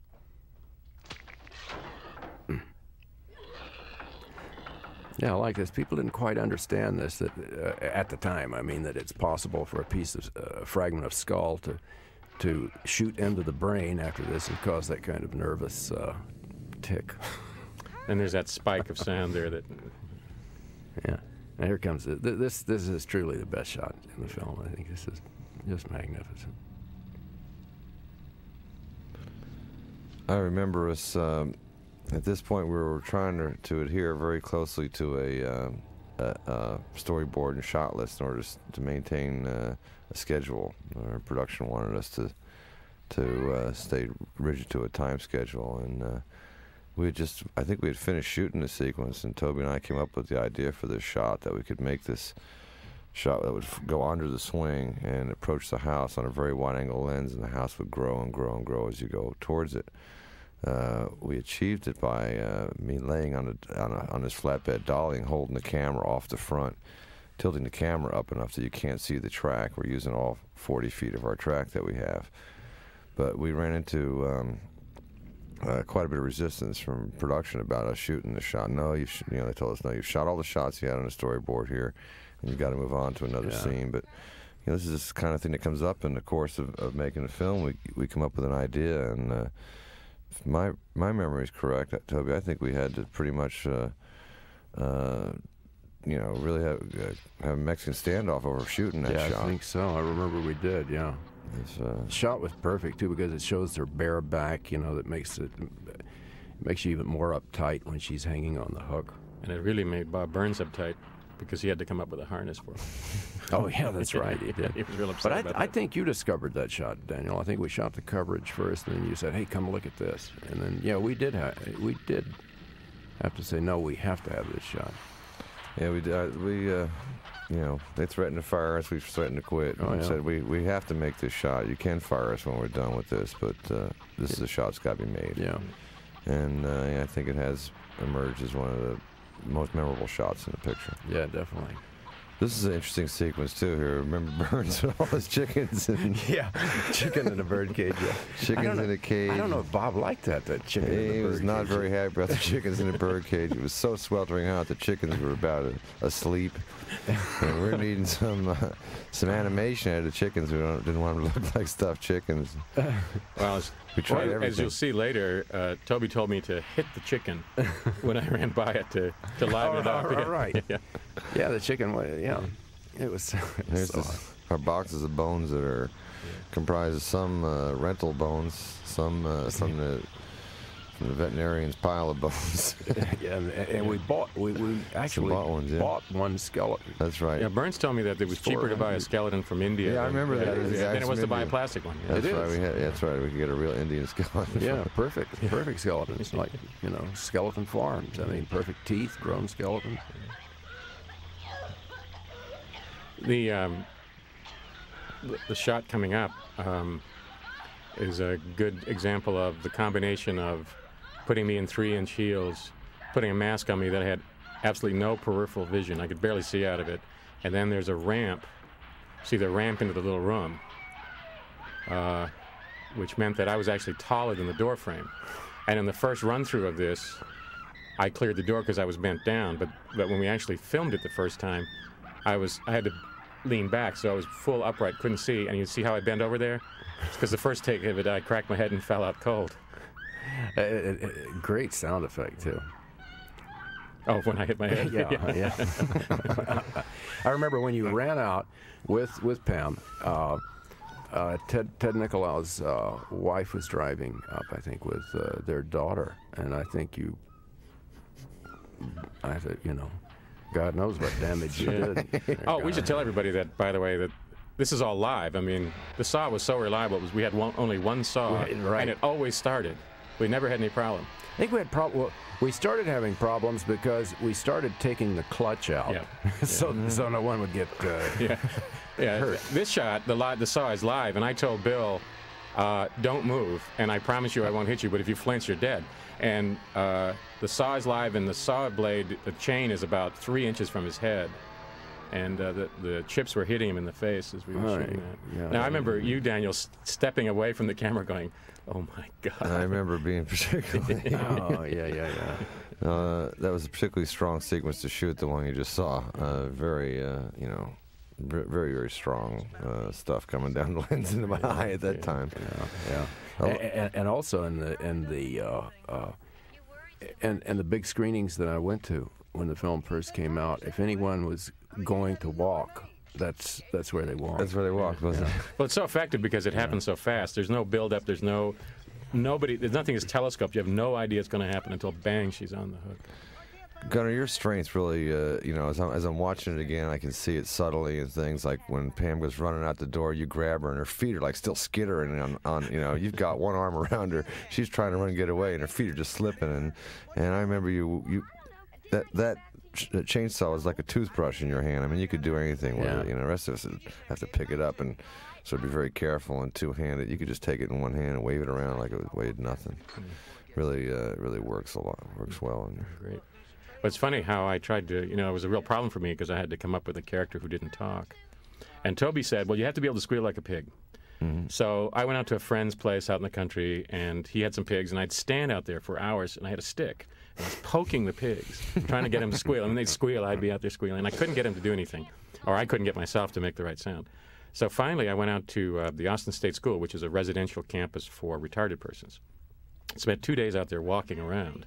Yeah, I like this. People didn't quite understand this at the time. I mean, that it's possible for a piece of fragment of skull to shoot into the brain after this and cause that kind of nervous tick.
And there's that spike of sound there that...
Yeah. Now here comes this is truly the best shot in the film. I think this is just magnificent.
I remember us... at this point, we were trying to adhere very closely to a storyboard and shot list in order to maintain a schedule. Our production wanted us to stay rigid to a time schedule, and I think we had finished shooting the sequence, and Toby and I came up with the idea for this shot, that we could make this shot that would go under the swing and approach the house on a very wide-angle lens, and the house would grow and grow and grow as you go towards it. We achieved it by me laying on this flatbed dolly and holding the camera off the front, tilting the camera up enough that you can't see the track. We're using all 40 feet of our track that we have. But we ran into quite a bit of resistance from production about us shooting the shot. No, they told us, no, you've shot all the shots you had on the storyboard here, and you've got to move on to another scene. But this is this kind of thing that comes up in the course of making a film. We come up with an idea, and if my memory is correct, Toby, I think we had to pretty much, really have a Mexican standoff over shooting that shot.
Yeah, I think so. I remember we did. Yeah, the shot was perfect too, because it shows her bare back. That makes you even more uptight when she's hanging on the hook.
And it really made Bob Burns uptight, because he had to come up with a harness for her.
Oh, yeah, that's right. He did.
He was real upset about that.
I think you discovered that shot, Daniel. I think we shot the coverage first, and then you said, hey, come look at this. And then, we did have to say, no, we have to have this shot.
Yeah, we did. They threatened to fire us. We threatened to quit. We said, we have to make this shot. You can fire us when we're done with this, but this is a shot that's got to be made.
Yeah.
And I think it has emerged as one of the most memorable shots in the picture.
Yeah, definitely.
This is an interesting sequence too. Here, remember Burns with all his chickens and
chicken in a bird cage. Yeah.
Chickens in a cage.
I don't know if Bob liked that chicken.
He was not very happy about the chickens in the bird cage. It was so sweltering hot. The chickens were about asleep, and we're needing some animation out of the chickens. We didn't want them to look like stuffed chickens.
Well,
we tried everything.
As you'll see later, Toby told me to hit the chicken when I ran by it to liven it up.
All right. Yeah, the chicken. Yeah, it was.
Here's our boxes of bones that are comprised of some rental bones, some from the veterinarian's pile of bones.
and we actually bought one skeleton.
That's right.
Yeah, Burns told me that it was cheaper to buy a skeleton from India.
Yeah, I remember that.
Than it was to buy a plastic one.
That's right. That's right. We could get a real Indian skeleton.
Yeah, perfect skeletons, like skeleton farms. I mean, perfect teeth, grown skeleton.
The shot coming up is a good example of the combination of putting me in 3-inch heels, putting a mask on me that had absolutely no peripheral vision. I could barely see out of it. And then there's a ramp. See the ramp into the little room, which meant that I was actually taller than the door frame. And in the first run-through of this, I cleared the door because I was bent down. But when we actually filmed it the first time, I had to lean back, so I was full upright, couldn't see. And you see how I bent over there? It's because the first take of it, I cracked my head and fell out cold.
Great sound effect, too.
Oh, when I hit my head.
Yeah. I remember when you ran out with Pam. Ted Nicolau's wife was driving up, I think, with their daughter, and I think I said, God knows what damage you did.
Oh, we should tell everybody that, by the way, that this is all live. I mean, the saw was so reliable. We had only one saw,
right.
And it always started. We never had any problem.
I think we had we started having problems because we started taking the clutch out, so no one would get hurt.
This shot, the saw is live, and I told Bill, don't move, and I promise you I won't hit you, but if you flinch, you're dead. And the saw is live, and the saw blade, the chain is about 3 inches from his head. And the chips were hitting him in the face as we were shooting that.
Yeah,
now, I remember you, Daniel, stepping away from the camera going, oh, my God.
I remember being particularly...
Oh, yeah.
That was a particularly strong sequence to shoot, the one you just saw. Very, very, very strong stuff coming down the lens into my eye at that time.
Yeah. And also in the big screenings that I went to when the film first came out, if anyone was going to walk, that's where they walked.
That's where they walked, wasn't it?
Well, it's so effective because it happens so fast. There's no build-up. There's nothing is telescoped. You have no idea it's going to happen until bang, she's on the hook.
Gunnar, your strength really, as I'm watching it again, I can see it subtly and things like when Pam goes running out the door, you grab her and her feet are like still skittering on you've got one arm around her, she's trying to run and get away and her feet are just slipping and I remember that chainsaw was like a toothbrush in your hand. I mean, you could do anything with it. The rest of us have to pick it up and sort of be very careful and two-handed. You could just take it in one hand and wave it around like it weighed nothing. Really works a lot. Works well.
Great. But it's funny how I tried to, it was a real problem for me because I had to come up with a character who didn't talk. And Toby said, well, you have to be able to squeal like a pig. Mm-hmm. So I went out to a friend's place out in the country, and he had some pigs, and I'd stand out there for hours, and I had a stick. And I was poking the pigs, trying to get them to squeal. And when they'd squeal, I'd be out there squealing. And I couldn't get them to do anything, or I couldn't get myself to make the right sound. So finally, I went out to the Austin State School, which is a residential campus for retarded persons. Spent 2 days out there walking around,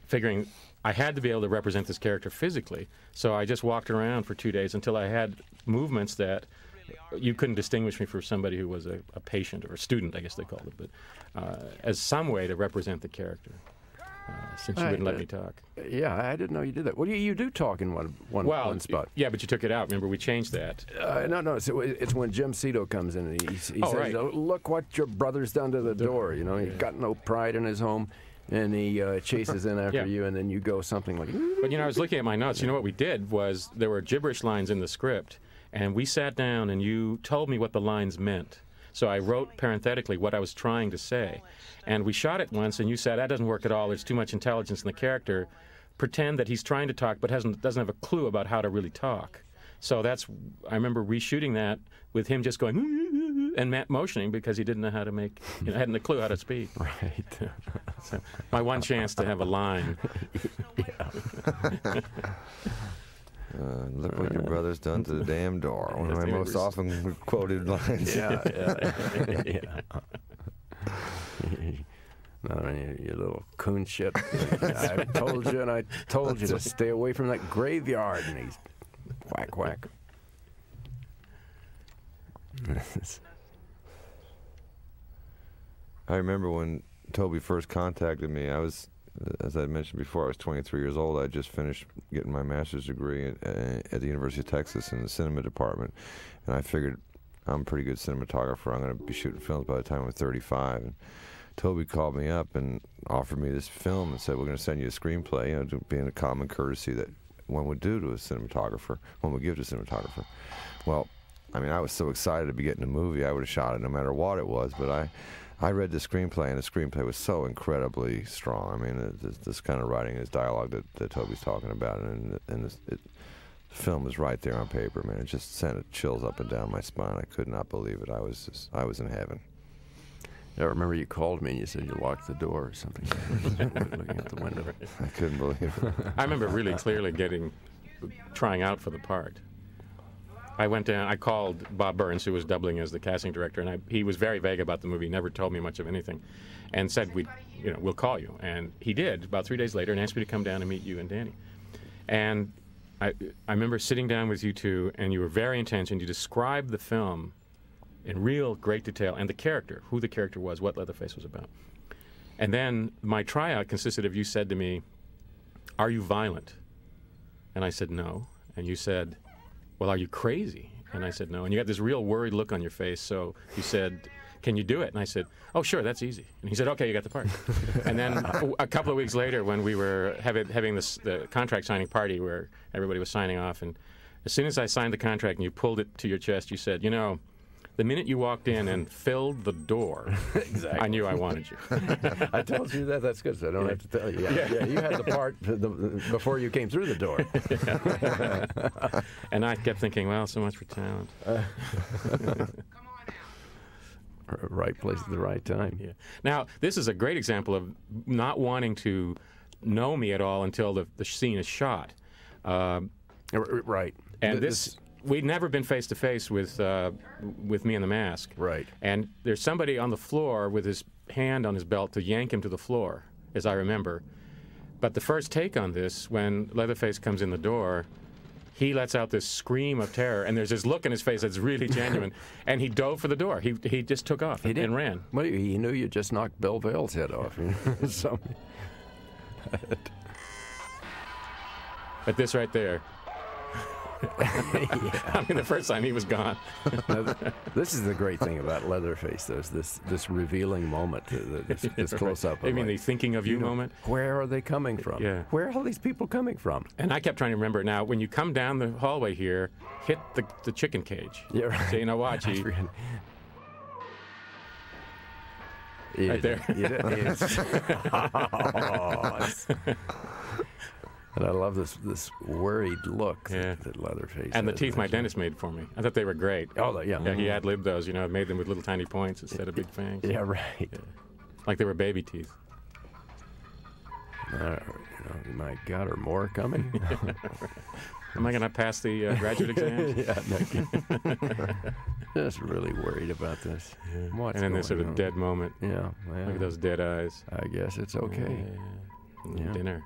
figuring I had to be able to represent this character physically. So I just walked around for 2 days until I had movements that you couldn't distinguish me from somebody who was a patient or a student, I guess they called it, but as some way to represent the character, since you wouldn't let me talk.
Yeah, I didn't know you did that. Well, you do talk in one spot.
Yeah, but you took it out. Remember, we changed that.
No, it's when Jim Cito comes in and he says,
right.
Look what your brother's done to the door. He's got no pride in his home. And he chases in after you, and then you go something like...
But, I was looking at my notes. What we did was there were gibberish lines in the script, and we sat down and you told me what the lines meant. So I wrote parenthetically what I was trying to say. And we shot it once, and you said, that doesn't work at all. There's too much intelligence in the character. Pretend that he's trying to talk but doesn't have a clue about how to really talk. So I remember reshooting that with him just going and motioning because he didn't know how to make, hadn't a clue how to speak.
Right.
So my one chance to have a line.
Look what your brother's done to the damn door. One of my most often quoted lines.
Yeah. No, you little coon shit. I told you to stay away from that graveyard. And he's whack, whack.
I remember when Toby first contacted me, as I mentioned before, I was 23 years old. I just finished getting my master's degree at the University of Texas in the cinema department. And I figured I'm a pretty good cinematographer. I'm going to be shooting films by the time I'm 35. And Toby called me up and offered me this film and said, we're going to send you a screenplay, being a common courtesy that one would do to a cinematographer, one would give to a cinematographer. Well, I was so excited to be getting a movie, I would have shot it no matter what it was, but I read the screenplay, and the screenplay was so incredibly strong. This kind of writing, this dialogue that Toby's talking about, and the film was right there on paper, man. It just sent chills up and down my spine. I could not believe it. I was in heaven.
I remember you called me and you said you locked the door or something. Looking out the window.
I couldn't believe it.
I remember really clearly trying out for the part. I went down, I called Bob Burns, who was doubling as the casting director, and he was very vague about the movie, never told me much of anything, and said we'll call you. And he did about 3 days later and asked me to come down and meet you and Danny. And I remember sitting down with you two, and you were very intense, and you described the film in real great detail, and the character, who the character was, what Leatherface was about. And then my tryout consisted of you said to me, "Are you violent?" And I said, "No." And you said, "Well, are you crazy?" And I said, "No." And you had this real worried look on your face, so you said, "Can you do it?" And I said, "Oh, sure, that's easy." And he said, "Okay, you got the part." And then a couple of weeks later, when we were having the contract signing party where everybody was signing off, and as soon as I signed the contract and you pulled it to your chest, you said, "The minute you walked in and filled the door,
Exactly.
I knew I wanted you."
I told you that. That's good, so I don't have to tell you. Yeah, you had the part before you came through the door.
And I kept thinking, well, so much for talent.
Right place at the right time.
Yeah. Now, this is a great example of not wanting to know me at all until the scene is shot.
Right.
And we'd never been face to face with me in the mask.
Right.
And there's somebody on the floor with his hand on his belt to yank him to the floor, as I remember. But the first take on this, when Leatherface comes in the door, he lets out this scream of terror, and there's this look in his face that's really genuine, and he dove for the door. He just took off and ran.
Well, he knew you just knocked Bill Vale's head off. So.
But this right there. I mean, the first time he was gone.
Now, this is the great thing about Leatherface. There's this revealing moment, this close-up.
You mean the thinking of you moment?
Where are they coming from?
Yeah.
Where are all these people coming from?
And I kept trying to remember, now, when you come down the hallway here, hit the chicken cage.
Yeah, right.
So, watch. Right there.
And I love this worried look that Leatherface
and the
has,
teeth my dentist made for me. I thought they were great.
Oh, yeah.
Yeah, he ad-libbed those, made them with little tiny points instead of big fangs.
Yeah, right.
Yeah. Like they were baby teeth.
My God, are more coming?
Am I going to pass the graduate exams?
Just really worried about this.
Yeah. And then this sort of dead moment.
Yeah.
Look at those dead eyes.
I guess it's okay.
Yeah. Dinner.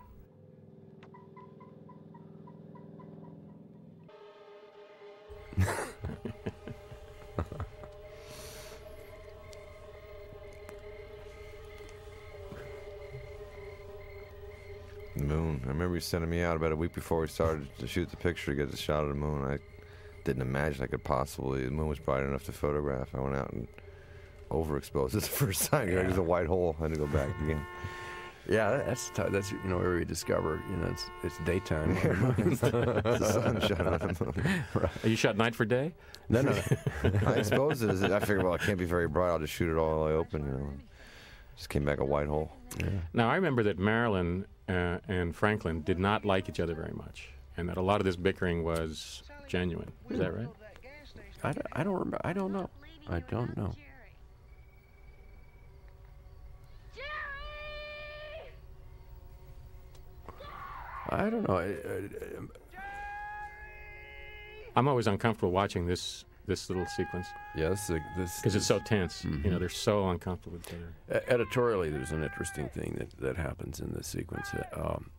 The moon. I remember you sending me out about a week before we started to shoot the picture to get the shot of the moon. I didn't imagine I could possibly. The moon was bright enough to photograph. I went out and overexposed it the first time. There's a white hole. I had to go back again.
Yeah, that's where we discover it's daytime.
The sun shone on the moon.
Right.
Are you shot night for day?
No.
I exposed it. I figured, well, it can't be very bright. I'll just shoot it all the way open. Just came back a white hole.
Yeah.
Now I remember that Marilyn and Franklin did not like each other very much, and that a lot of this bickering was genuine. Is that right?
I don't remember. I don't know. I don't know.
I'm always uncomfortable watching this little sequence.
Yeah, this
because it's so tense.
Mm-hmm.
They're so uncomfortable with each other.
Editorially, there's an interesting thing that happens in this sequence.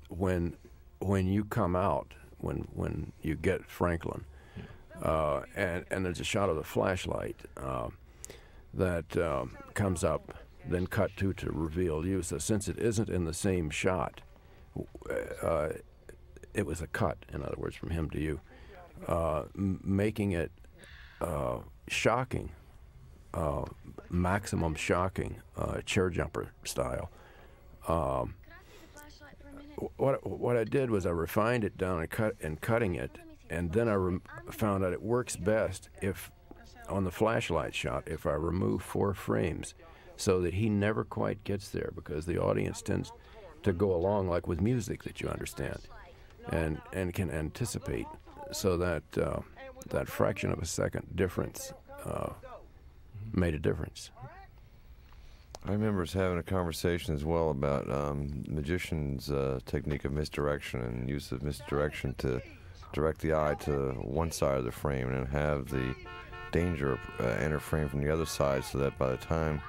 When you come out, when you get Franklin, and there's a shot of the flashlight that comes up, then cut to reveal you. So since it isn't in the same shot, it was a cut, in other words, from him to you, making it shocking, maximum shocking, chair jumper style. What I did was I refined it down and cutting it, and then I found out it works best if on the flashlight shot if I remove 4 frames, so that he never quite gets there, because the audience tends to go along like with music that you understand, and can anticipate, so that that fraction of a second difference made a difference.
I remember us having a conversation as well about magicians' technique of misdirection and use of misdirection to direct the eye to one side of the frame and have the danger enter frame from the other side, so that by the time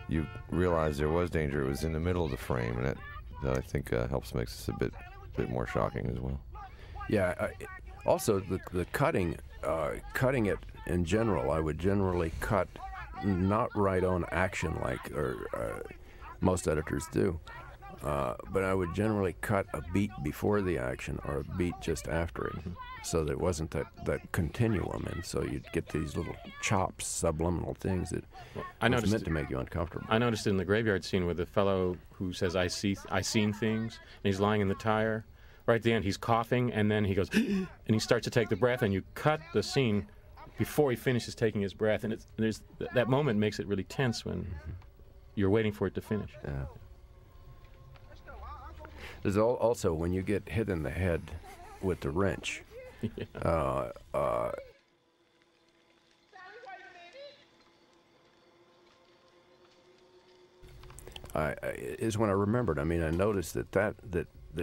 you realize there was danger. It was in the middle of the frame, and that I think helps makes this a bit more shocking as well.
Yeah. Also, the cutting it in general, I would generally cut not right on action like most editors do, but I would generally cut a beat before the action or a beat just after it, so that it wasn't that continuum, and so you'd get these little chops, subliminal things that was meant to make you uncomfortable.
I noticed it in the graveyard scene with the fellow who says, I seen things, and he's lying in the tire. Right at the end, he's coughing, and then he goes, and he starts to take the breath, and you cut the scene before he finishes taking his breath, and that moment makes it really tense when you're waiting for it to finish.
Yeah. There's also when you get hit in the head with the wrench.
Yeah.
Is when I remembered. I mean, I noticed that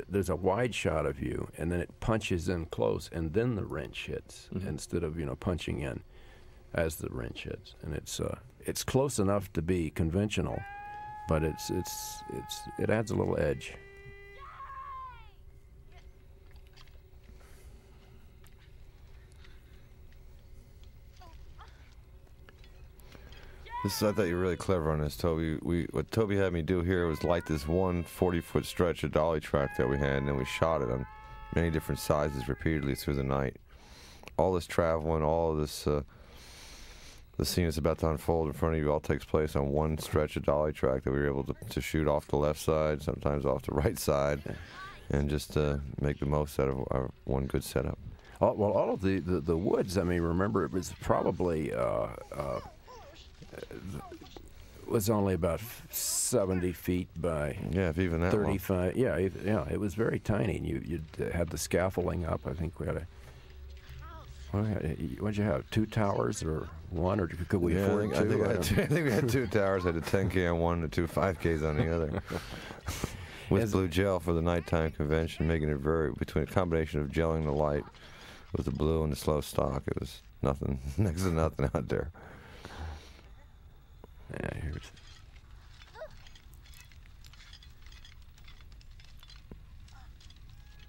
there's a wide shot of you, and then it punches in close, and then the wrench hits instead of punching in as the wrench hits, and it's close enough to be conventional, but it adds a little edge.
I thought you were really clever on this, Toby. What Toby had me do here was light this one 40-foot stretch of dolly track that we had, and then we shot it on many different sizes repeatedly through the night. All this traveling, all of this, the scene that's about to unfold in front of you all takes place on one stretch of dolly track that we were able to shoot off the left side, sometimes off the right side, and just make the most out of our one good setup.
Well, all of the woods, I mean, remember, it was probably... was only about 70 feet by
if even that
35. Long. Yeah, it was very tiny. And you'd have the scaffolding up. I think we had what'd you have? 2 towers or one, or could we afford two?
I think we had 2 towers. I had a 10K on one and 2 5Ks on the other. With blue gel for the nighttime convention, making it between a combination of gelling the light with the blue and the slow stock. It was nothing, next to nothing out there.
Yeah, here's.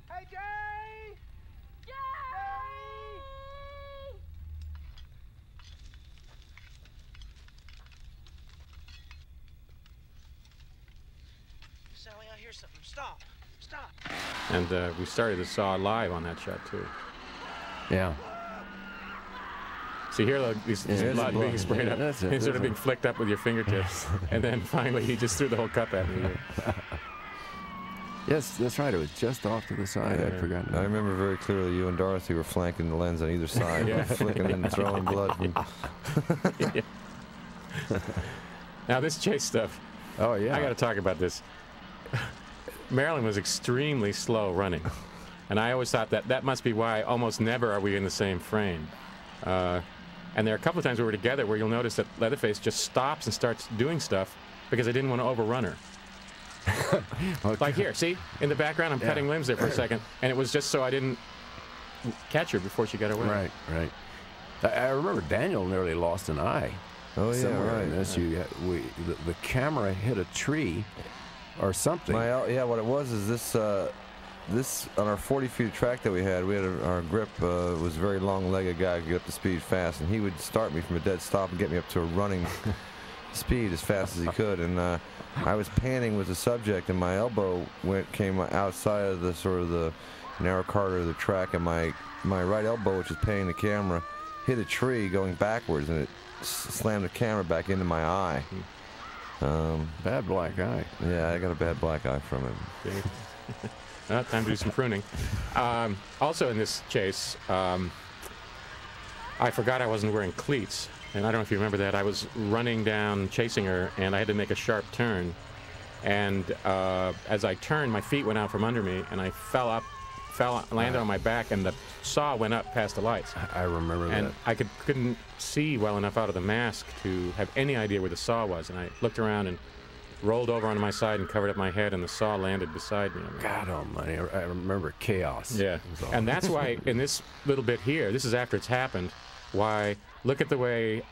Hey, Jay! Jay! Sally, I hear something. Stop! Stop!
And we started to saw live on that shot, too.
Yeah.
See here, these blood being sprayed up, and sort of being flicked up with your fingertips, and then finally he just threw the whole cup at me.
Yes, that's right. It was just off to the side. I'd forgotten.
I remember very clearly you and Dorothy were flanking the lens on either side, flicking and throwing blood.
Now this chase stuff.
Oh yeah.
I got to talk about this. Marilyn was extremely slow running, and I always thought that must be why almost never are we in the same frame. And there are a couple of times we were together where you'll notice that Leatherface just stops and starts doing stuff because I didn't want to overrun her. Okay. Like here, see? In the background, I'm cutting limbs there for a second, and it was just so I didn't catch her before she got away.
Right. I remember Daniel nearly lost an eye.
Oh, yeah, right.
In this. The camera hit a tree or something.
What it was is this on our 40-feet track that we had our grip was a very long-legged guy who could get up to speed fast, and he would start me from a dead stop and get me up to a running speed as fast as he could. And I was panning with the subject, and my elbow came outside of the narrow corridor of the track, and my right elbow, which is panning the camera, hit a tree going backwards, and it slammed the camera back into my eye.
Bad black eye.
Yeah, I got a bad black eye from it.
Time to do some pruning. Also in this chase, I forgot I wasn't wearing cleats. And I don't know if you remember that. I was running down, chasing her, and I had to make a sharp turn. And as I turned, my feet went out from under me, and I landed on my back, and the saw went up past the lights.
I remember that.
And I couldn't see well enough out of the mask to have any idea where the saw was. And I looked around and rolled over onto my side and covered up my head, and the saw landed beside me.
God almighty, I remember chaos.
Yeah, and that's why in this little bit here, this is after it's happened, why look at the way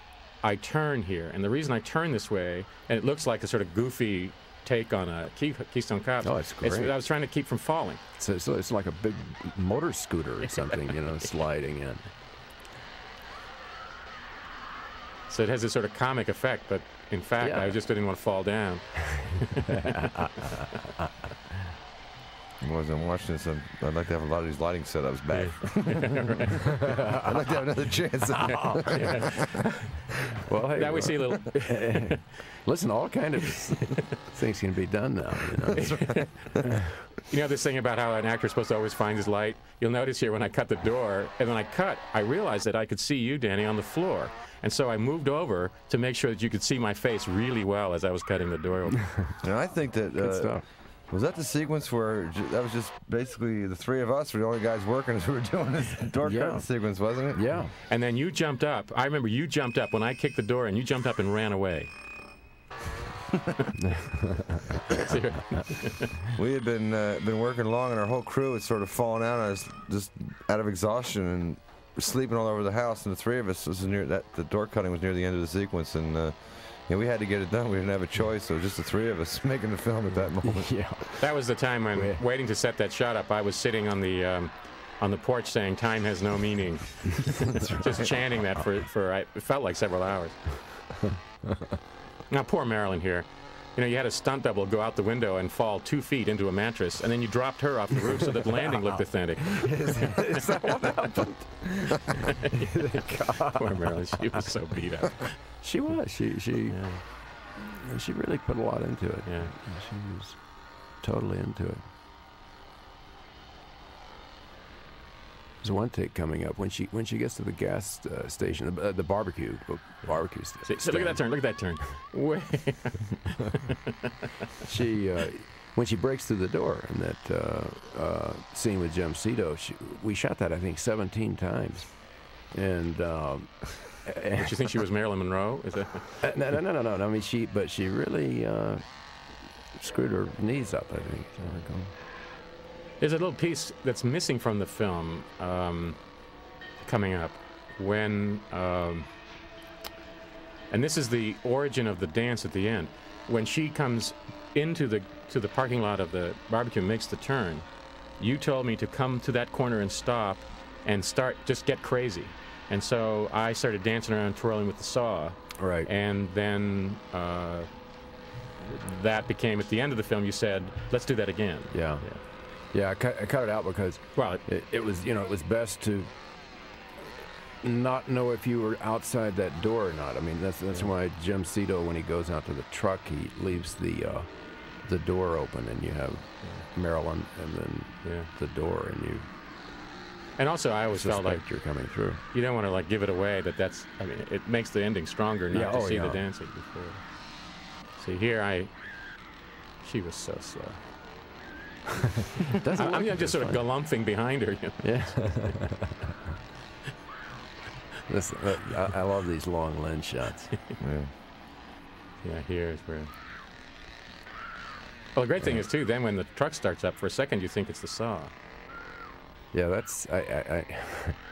I turn here, and the reason I turn this way, and it looks like a sort of goofy take on a Keystone Cops.
Oh, it's great.
I was trying to keep from falling.
So it's like a big motor scooter or something, sliding in.
So it has this sort of comic effect, but in fact,
Yeah.
I just didn't want to fall down.
I wasn't watching this. I'd like to have a lot of these lighting setups back. I'd like to have another chance.
Well, hey,
Now we see a little.
listen, all kind of things can be done now.
You know this thing about how an actor's supposed to always find his light? You'll notice here when I cut the door, and when I cut, I realized that I could see you, Danny, on the floor. And so I moved over to make sure that you could see my face really well as I was cutting the door open.
And I think that
Good stuff.
was that the sequence where that was just basically the three of us were the only guys working as we were doing this door
Yeah.
cutting sequence, wasn't it?
Yeah.
And then you jumped up. I remember you jumped up when I kicked the door, and you jumped up and ran away.
We had been working long, and our whole crew had sort of fallen out on us just out of exhaustion and sleeping all over the house. And the three of us was near that. The door cutting was near the end of the sequence, and we had to get it done. We didn't have a choice, so just the three of us making the film at that moment.
Yeah.
That was the time when, waiting to set that shot up, I was sitting on the porch saying, "Time has no meaning," just chanting that for it felt like several hours. Now, poor Marilyn here. You had a stunt double go out the window and fall 2 feet into a mattress, and then you dropped her off the roof so that the landing looked authentic.
Is that what happened?
Poor Marilyn, she was so beat up.
She was. She really put a lot into it.
Yeah.
She was totally into it. There's one take coming up when she gets to the gas station, the barbecue station.
So look at that turn. Look at that turn. Way.
When she breaks through the door in that scene with Jim Cito, we shot that I think 17 times, and.
Did you think she was Marilyn Monroe? Is that?
No. I mean, she really screwed her knees up, I think.
There's a little piece that's missing from the film coming up when, and this is the origin of the dance at the end. When she comes into the parking lot of the barbecue and makes the turn, you told me to come to that corner and stop and just get crazy. And so I started dancing around, twirling with the saw.
Right.
And then that became, at the end of the film, you said, let's do that again.
Yeah. Yeah, I cut it out because it was best to not know if you were outside that door or not. I mean, that's why Jim Cito, when he goes out to the truck, he leaves the door open, and you have Marilyn and then the door, and you.
And also, I always felt like
you're coming through.
You don't want to give it away. That's. I mean, it makes the ending stronger not to see the dancing before. See here, she was so slow. I'm just sort of galumphing behind her.
Yeah. I love these long lens shots.
Yeah, here's where. Well, the great thing is too. Then when the truck starts up, for a second you think it's the saw.
Yeah, that's I.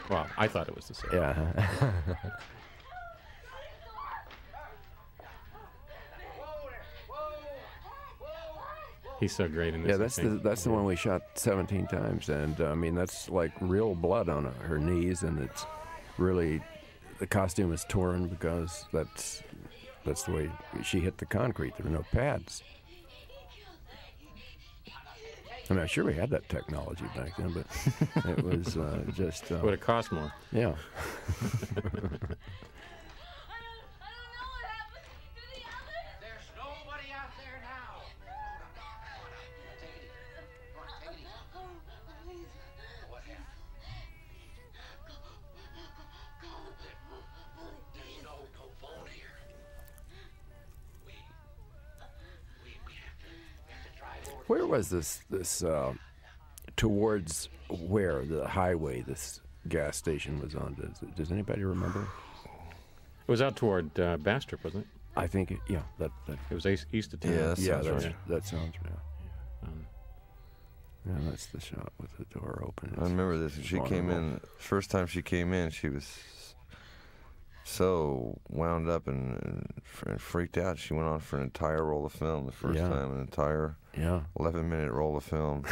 Well, I thought it was the saw.
Yeah.
He's so great in this.
Yeah, that's the one we shot 17 times, and I mean that's like real blood on her knees, and it's really the costume is torn because that's the way she hit the concrete. There were no pads. I mean, I'm sure we had that technology back then, but it was just.
Would it cost more?
Yeah. Where was this towards where the highway this gas station was on? Does anybody remember?
It was out toward Bastrop, wasn't it?
I think, that
it was east of town.
Yeah,
that sounds right. Yeah, that's the shot with the door open.
I remember this. She came in, first time she came in, she was so wound up and freaked out. She went on for an entire roll of film the first time, an entire 11-minute roll of film.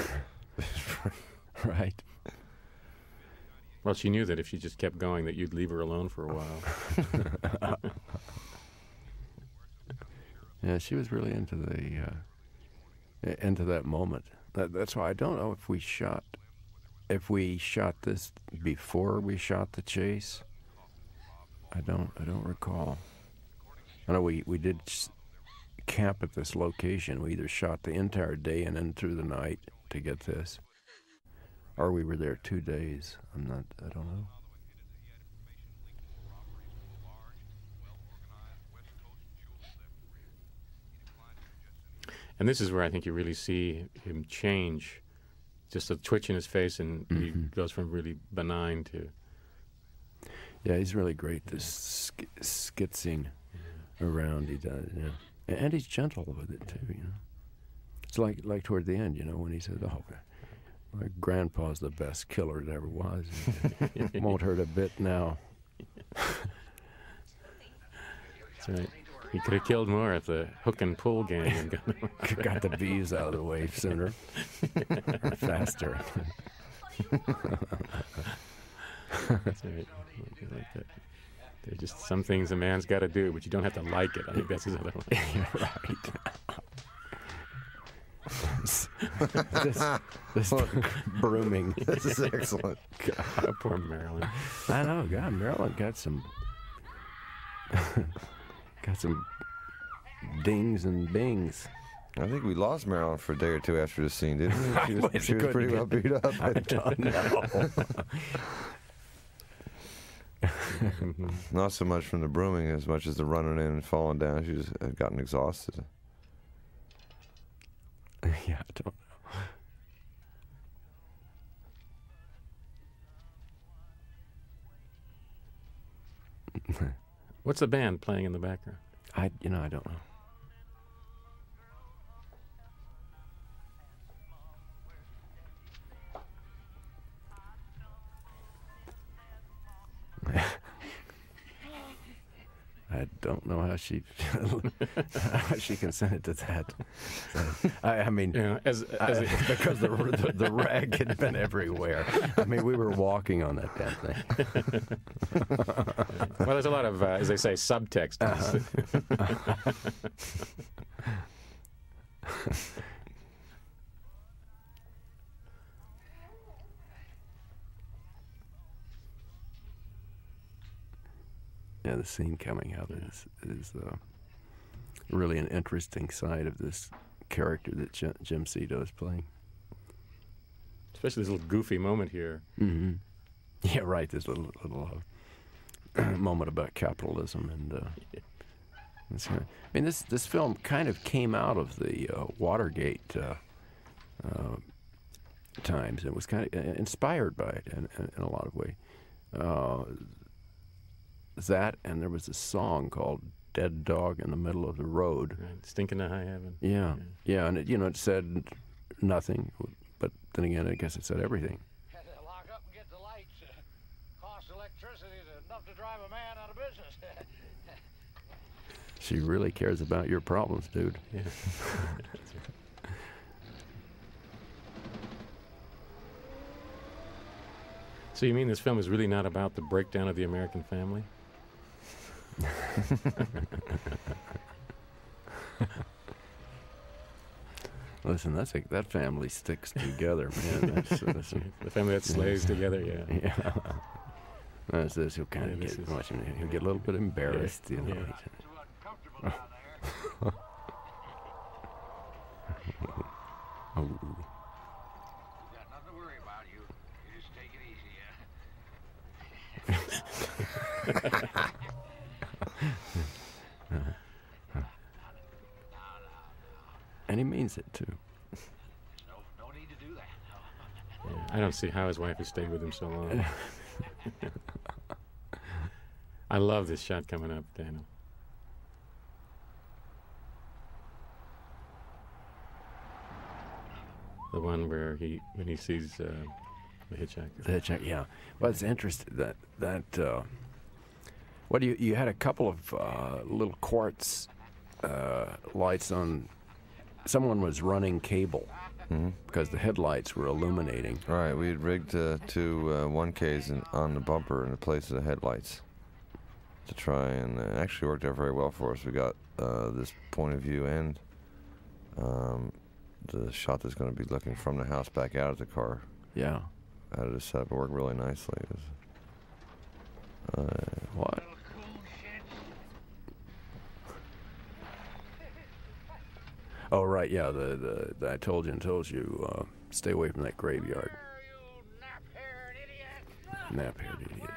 Right.
Well, she knew that if she just kept going, that you'd leave her alone for a while.
Yeah, she was really into that moment. That's why I don't know if we shot this before we shot the chase. I don't recall. I know we did camp at this location. We either shot the entire day and then through the night to get this, or we were there 2 days. I don't know.
And this is where I think you really see him change. Just a twitch in his face, and he goes from really benign to...
Yeah, he's really great, this skitzing around he does, yeah. And he's gentle with it, too, you know. It's like toward the end, you know, when he said, oh, my grandpa's the best killer that ever was. It won't hurt a bit now.
That's right. He could have killed more if the hook and pull gang had
got the bees out of the way sooner or faster.
That's right. Like that. There's just some things a man's got to do, but you don't have to like it. I think that's his other one.
Right. this brooming.
This is excellent.
God, poor Marilyn.
I know. God, Marilyn got some dings and bings.
I think we lost Marilyn for a day or two after the scene, didn't we? She was pretty well beat up.
I don't know.
Not so much from the brooming as much as the running in and falling down. She just had gotten exhausted.
Yeah, I don't know.
What's the band playing in the background?
I don't know. I don't know how she consented to that. So, I mean, because the rag had been everywhere. I mean, we were walking on that damn thing.
Well, there's a lot of, as they say, subtext.
Yeah, the scene coming out is really an interesting side of this character that Jim Cito is playing.
Especially this little goofy moment here.
Mm-hmm. Yeah, right. This little moment about capitalism and. I mean, this film kind of came out of the Watergate times. It was kind of inspired by it in a lot of ways. That, and there was a song called "Dead Dog in the Middle of the Road."
Right. Stinking to high heaven.
Yeah, and it said nothing, but then again, I guess it said everything.
Had to lock up and get the lights. Cost electricity enough to drive a man out of business.
She really cares about your problems, dude.
Yeah. So you mean this film is really not about the breakdown of the American family?
Listen, that family sticks together, man. That's
the family that slays together, yeah.
Yeah. That's this. He'll kind of get watching. He'll get a little bit embarrassed, you know.
Comfortable down there.
Oh.
You got nothing to worry about. You just take it easy, yeah?
And he means it too.
No need to do that.
Yeah, I don't see how his wife has stayed with him so long. I love this shot coming up, Daniel. The one where when he sees the hitchhiker.
The hitchhiker, yeah. Well, it's interesting that What you had a couple of little quartz lights on. Someone was running cable because the headlights were illuminating.
Right, we had rigged two 1Ks on the bumper in the place of the headlights to try and actually worked out very well for us. We got this point of view and the shot that's going to be looking from the house back out of the car.
Yeah.
Out of the setup. It worked really nicely. It was,
What? Oh, right, yeah, the I told you, stay away from that graveyard. Nap-haired idiot.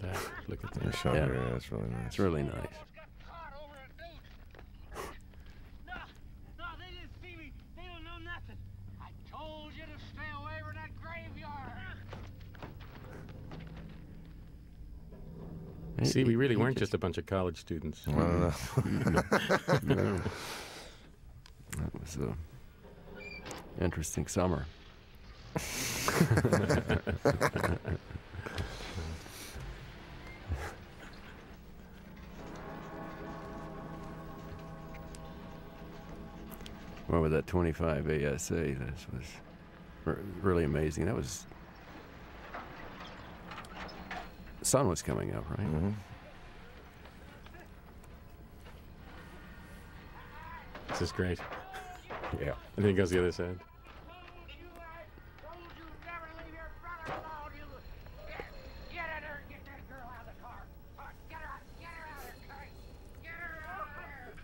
Yeah, look at
the
that.
shot
Yeah.
here, that's really nice.
It's really nice.
No, they didn't see me. They don't know nothing. I told you to stay away from that graveyard.
See, we really weren't just a bunch of college students.
I don't know.
No. That was an interesting summer. Well, with that 25 ASA, this was really amazing. That was... The sun was coming up, right?
Mm-hmm.
This is great.
Yeah.
And then he goes the other side.
Get her there and get that girl out of the car. Get her out of there, Curry. Get her out of there.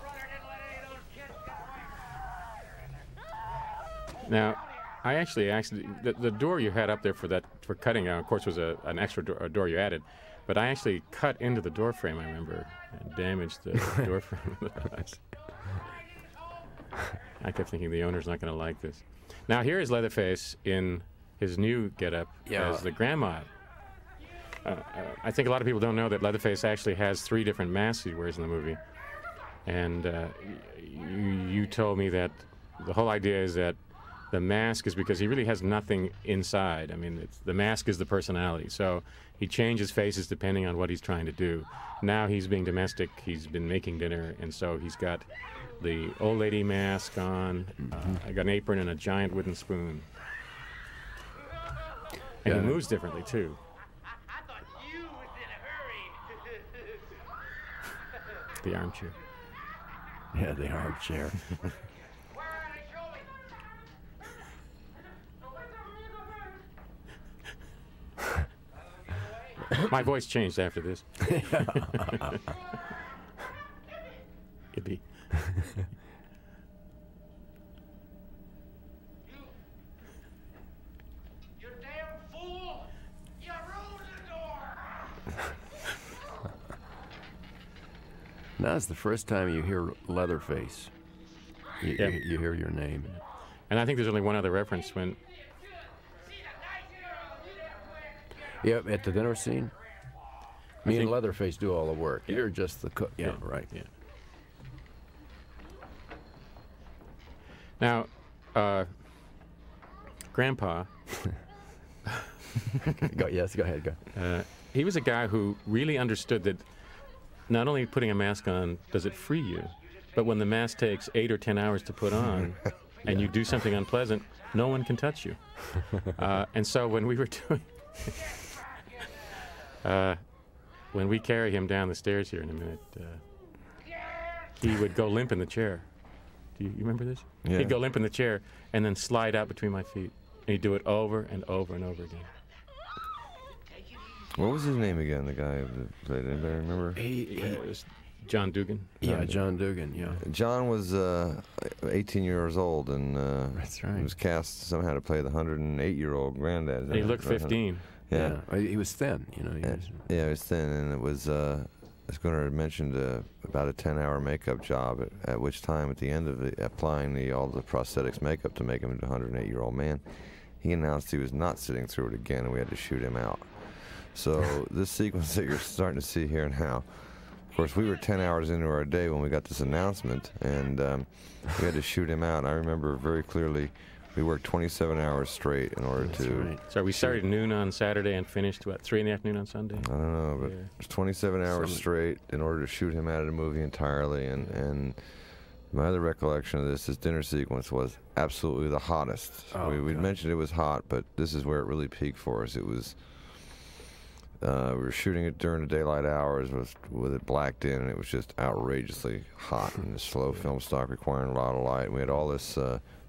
Brother didn't let any of those kids get away.
Now, I actually the door you had up there for cutting, of course, was an extra door you added, but I actually cut into the door frame, I remember, and damaged the door frame. I kept thinking the owner's not going to like this. Now, here is Leatherface in his new getup as the grandma. I think a lot of people don't know that Leatherface actually has 3 different masks he wears in the movie. And you told me that the whole idea is that the mask is because he really has nothing inside. I mean, the mask is the personality. So he changes faces depending on what he's trying to do. Now he's being domestic. He's been making dinner, and so he's got the old lady mask on. I got an apron and a giant wooden spoon. And he moves differently, too.
I thought you was in a hurry.
The armchair.
Yeah, the armchair.
Where are they showing?
My voice changed after this. Yippee.
You damn fool! You ruined the door!
Now it's the first time you hear Leatherface. You hear your name.
And I think there's only one other reference when...
Yeah, at the dinner scene, me and Leatherface do all the work. Yeah. You're just the cook. Yeah, right.
Yeah. Now, Grandpa...
Go ahead.
He was a guy who really understood that not only putting a mask on does it free you, but when the mask takes 8 or 10 hours to put on and you do something unpleasant, no one can touch you. And so when we were doing... when we carry him down the stairs here in a minute, he would go limp in the chair. Do you remember this?
Yeah.
He'd go limp in the chair and then slide out between my feet. And he'd do it over and over and over again.
What was his name again, the guy that played it? Anybody remember?
It was John Dugan.
Yeah, John Dugan, yeah.
John was 18 years old, and
That's right.
he was cast somehow to play the 108-year-old granddad.
And he looked 15.
Yeah.
He was thin, you know. He was,
Yeah, it was thin, and it was, as Gunnar had mentioned, about a 10-hour makeup job, at which time, at the end of applying all the prosthetics makeup to make him into a 108-year-old man, he announced he was not sitting through it again, and we had to shoot him out. So this sequence that you're starting to see here now, of course, we were 10 hours into our day when we got this announcement, and we had to shoot him out. And I remember very clearly We worked 27 hours straight in order to.
Right.
So we started noon on Saturday and finished, what, 3 in the afternoon on Sunday?
I don't know, but
Yeah.
it was 27 hours straight in order to shoot him out of the movie entirely. And my other recollection of this dinner sequence was absolutely the hottest. We'd mentioned it was hot, but this is where it really peaked for us. It was. We were shooting it during the daylight hours with it blacked in, and it was just outrageously hot in the slow film stock requiring a lot of light. And we had all this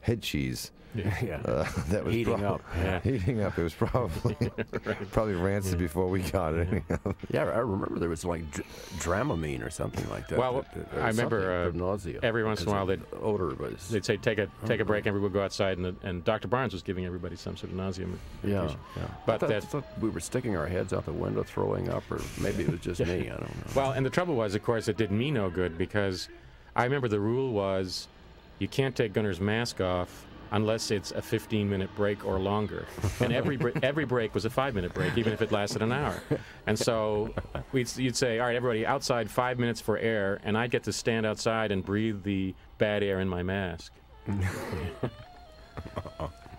head cheese that was
Heating up.
Yeah.
Heating up. It was probably probably rancid before we got it. Anyhow.
Yeah, I remember there was like Dramamine or something like that.
Well, I remember
nausea.
every once in a while
the odor was.
they'd say take a break, everyone would go outside, and Dr. Barnes was giving everybody some sort of nausea medication. But
I thought we were sticking our heads out the window, throwing up, or maybe it was just me. I don't know.
Well, and the trouble was, of course, it did me no good because I remember the rule was you can't take Gunner's mask off unless it's a 15-minute break or longer. And every break was a 5-minute break, even if it lasted an hour. And so you'd say, all right, everybody, outside 5 minutes for air, and I'd get to stand outside and breathe the bad air in my mask.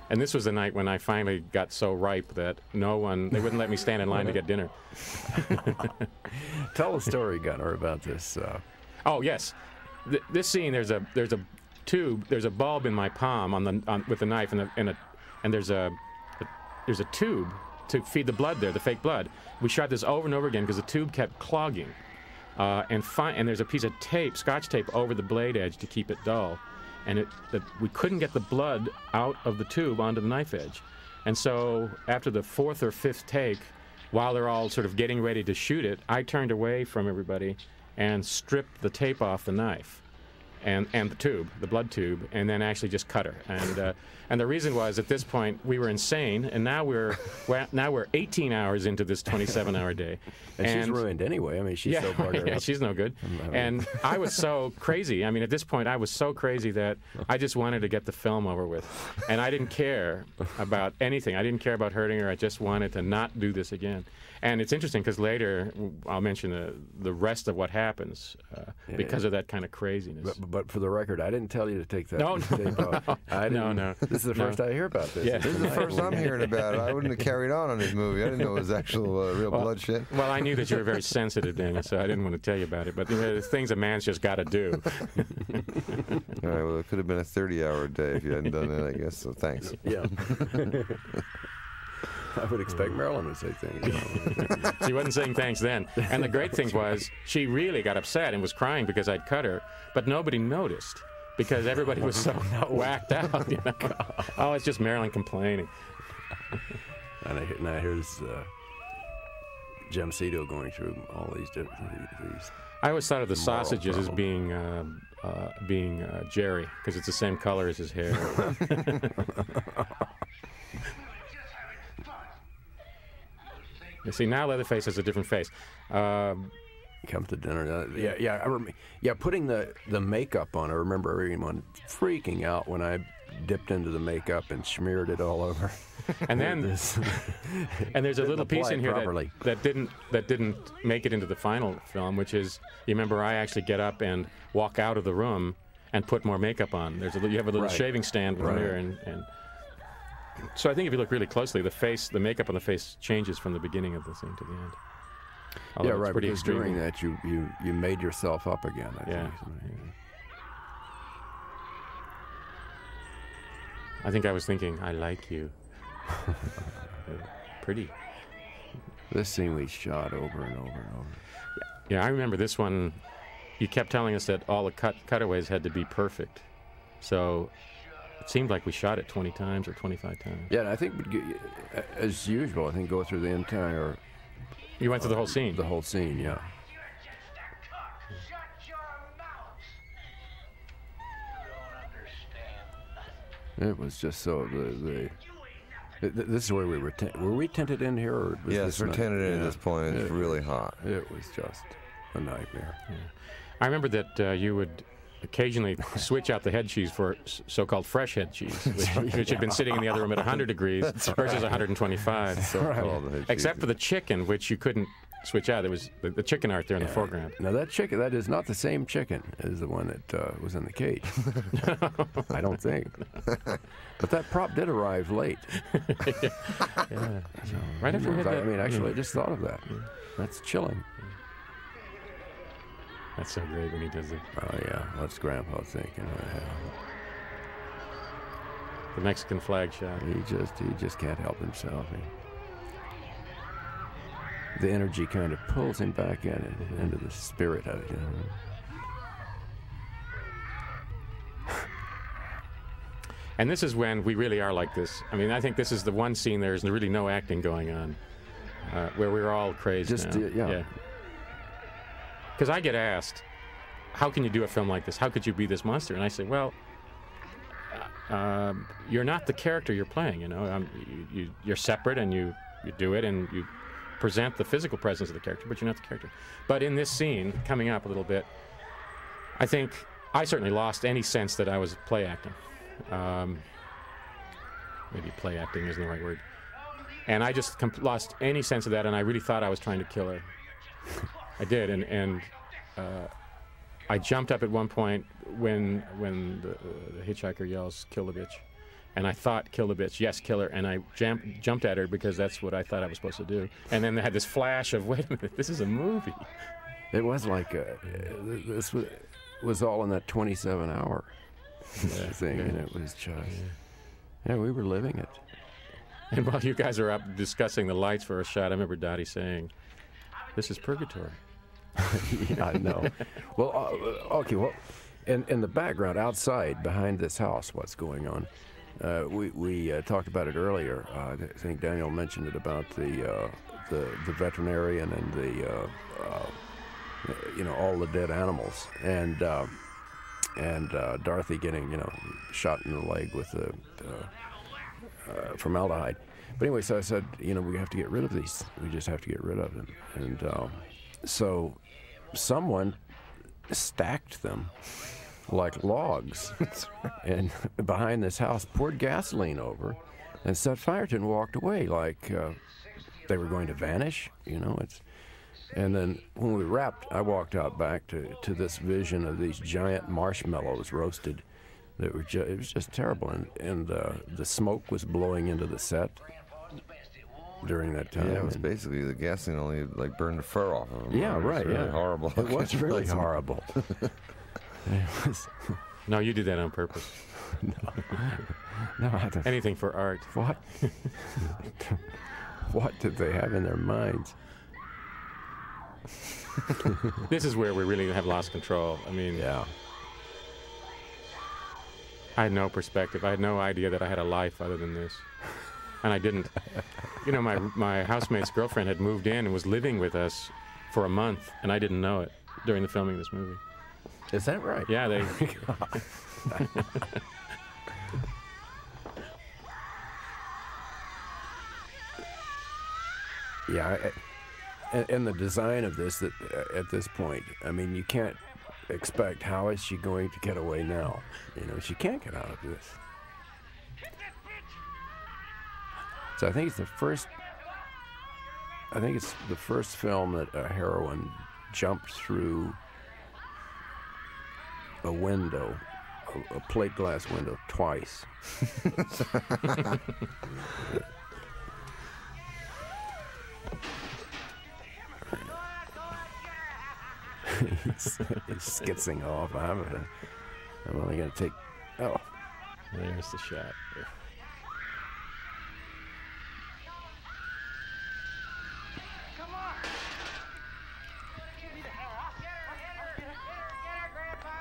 And this was the night when I finally got so ripe that they wouldn't let me stand in line to get dinner.
Tell a story, Gunner, about this.
Oh, yes. This scene, there's a tube, there's a bulb in my palm with the knife, and there's a tube to feed the blood there, the fake blood. We shot this over and over again because the tube kept clogging, and there's a piece of tape, Scotch tape, over the blade edge to keep it dull, and we couldn't get the blood out of the tube onto the knife edge, and so after the 4th or 5th take, while they're all sort of getting ready to shoot it, I turned away from everybody and stripped the tape off the knife. And the tube, the blood tube, and then actually just cut her. And the reason was, at this point we were insane, and now we're 18 hours into this 27-hour day.
And she's ruined anyway. I mean, she's so far
yeah, she's no good. And I was so crazy. I mean, at this point, I was so crazy that I just wanted to get the film over with, and I didn't care about anything. I didn't care about hurting her. I just wanted to not do this again. And it's interesting because later I'll mention the rest of what happens because of that kind of craziness.
But for the record, I didn't tell you to take that tape off.
No.
This is the first I hear about this.
Yeah.
This is the first I'm hearing about it. I wouldn't have carried on this movie. I didn't know it was actual real bloodshed.
Well, I knew that you were very sensitive, Daniel, so I didn't want to tell you about it. But there's things a man's just got to do.
All right, well, it could have been a 30-hour day if you hadn't done that, I guess, so thanks.
Yeah. I would expect Marilyn to say things.
She wasn't saying thanks then. And the great thing was, she really got upset and was crying because I'd cut her, but nobody noticed because everybody was so whacked out. You know? Oh, it's just Marilyn complaining.
And I hear this Jim Cito going through all these different.
I always thought of the sausages as being Jerry because it's the same color as his hair. You see, now Leatherface has a different face.
Come to dinner. Putting the makeup on. I remember everyone freaking out when I dipped into the makeup and smeared it all over.
And then, and there's a little piece in here that didn't make it into the final film, which is, you remember, I actually get up and walk out of the room and put more makeup on. You have a little shaving stand with a mirror, and so I think if you look really closely, the makeup on the face changes from the beginning of the scene to the end. Although it's pretty
because
extreme.
during that you made yourself up again.
I think I was thinking, I like you. Pretty.
This scene we shot over and over and over.
Yeah, I remember this one. You kept telling us that all the cutaways had to be perfect. So it seemed like we shot it 20 times or 25 times.
Yeah, and I think, as usual, I think go through the entire...
You went through the whole scene?
The whole scene, yeah. It was just so... This is where we were... Were we tented in here? Or was
yes, we're tented in at this point. It's really hot.
It was just a nightmare.
Yeah. I remember that you would occasionally switch out the head cheese for so-called fresh head cheese, which had been sitting in the other room at 100 degrees versus 125.
Right.
Except for the chicken, which you couldn't switch out. There was the chicken art there in the foreground.
Now that is not the same chicken as the one that was in the cage. I don't think. But that prop did arrive late.
Yeah. So, right after we had that.
I mean, actually, I just thought of that. That's chilling.
That's so great when he does it.
Oh yeah, what's Grandpa thinking?
The Mexican flag shot.
He just can't help himself. The energy kind of pulls him back into the spirit of it. You know?
And this is when we really are like this. I mean, I think this is the one scene there's really no acting going on, where we're all crazed now.
Yeah.
Because I get asked, how can you do a film like this? How could you be this monster? And I say, well, you're not the character you're playing. You know, you're separate, and you do it, and you present the physical presence of the character, but you're not the character. But in this scene, coming up a little bit, I think I certainly lost any sense that I was play acting. Maybe play acting isn't the right word. And I just lost any sense of that, and I really thought I was trying to kill her. I did, and I jumped up at one point when the hitchhiker yells, "Kill the bitch." And I thought, kill the bitch, yes, kill her. And I jumped at her because that's what I thought I was supposed to do. And then they had this flash of, wait a minute, this is a movie.
It was like, this was all in that 27-hour thing. And it was just, we were living it.
And while you guys are up discussing the lights for a shot, I remember Dottie saying, this is purgatory.
Yeah, I know. Well, okay, well, in the background, outside, behind this house, what's going on? We talked about it earlier. I think Daniel mentioned it about the veterinarian and the all the dead animals, and Dorothy getting shot in the leg with the formaldehyde. But anyway, so I said, we have to get rid of these. We just have to get rid of them, and so someone stacked them like logs, and behind this house, poured gasoline over, and set fire to it and walked away like they were going to vanish. And then when we wrapped, I walked out back to this vision of these giant marshmallows roasted. It was just terrible, and the smoke was blowing into the set during that time.
Yeah, it was basically the gasoline only burned the fur off of them.
Yeah, right.
Really horrible.
It was really horrible.
No, you did that on purpose.
No,
anything for art.
What? What did they have in their minds?
This is where we really have lost control. I mean,
yeah.
I had no perspective. I had no idea that I had a life other than this, and I didn't. My housemate's girlfriend had moved in and was living with us for a month, and I didn't know it during the filming of this movie.
Is that right?
Yeah, they.
Yeah, and the design of this, that at this point, I mean, you can't expect how is she going to get away now. She can't get out of this. So I think it's the first film that a heroine jumped through a window, a plate glass window, twice. He's skitzing off. I'm only going to take. Oh,
there's the shot.
Come on. Give me the hammer. Get her, Grandpa.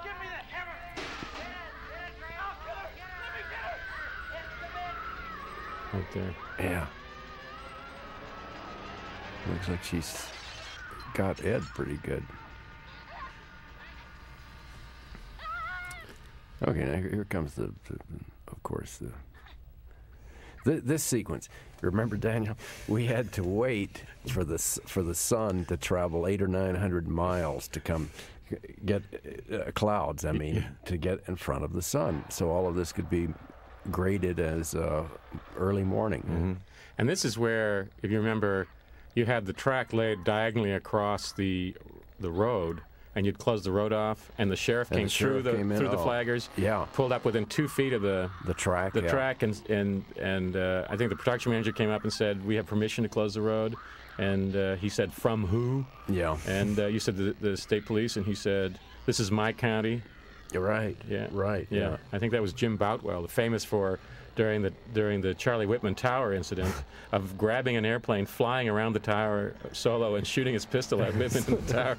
Give me the hammer. Get it, Grandpa. Let me get her.
Right there.
Yeah. Looks like she's got Ed pretty good. Okay, now here comes of course, this sequence. Remember, Daniel, we had to wait for the sun to travel 800 or 900 miles to come get clouds. I mean, to get in front of the sun, so all of this could be graded as early morning.
Mm-hmm. And this is where, if you remember, you had the track laid diagonally across the road, and you'd close the road off, and the sheriff came through the flaggers, pulled up within 2 feet of the
track,
and I think the production manager came up and said, "We have permission to close the road," and he said, "From who?"
Yeah.
And you said the state police, and he said, "This is my county."
You're right.
Yeah.
Right.
Yeah. I think that was Jim Boutwell, famous for during the Charlie Whitman Tower incident of grabbing an airplane, flying around the tower solo, and shooting his pistol at Whitman in the tower.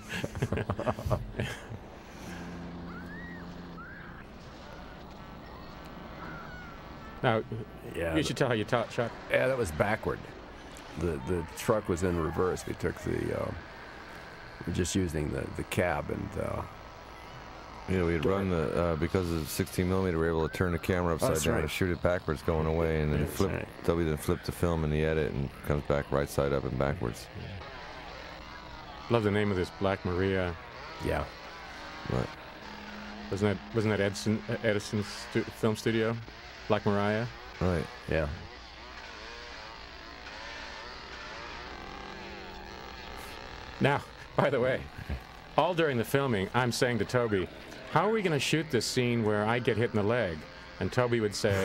Now, you should tell how you shot.
Yeah, that was backward. The truck was in reverse. We took we're just using the cab, and
we'd run because of 16 millimeter, we were able to turn the camera upside down and shoot it backwards going away, and then Toby then flipped the film in the edit and comes back right side up and backwards.
Love the name of this, Black Maria.
Yeah.
Right.
Wasn't that Edison's film studio? Black Maria?
Right.
Yeah.
Now, by the way, all during the filming, I'm saying to Toby, "How are we going to shoot this scene where I get hit in the leg?" And Toby would say,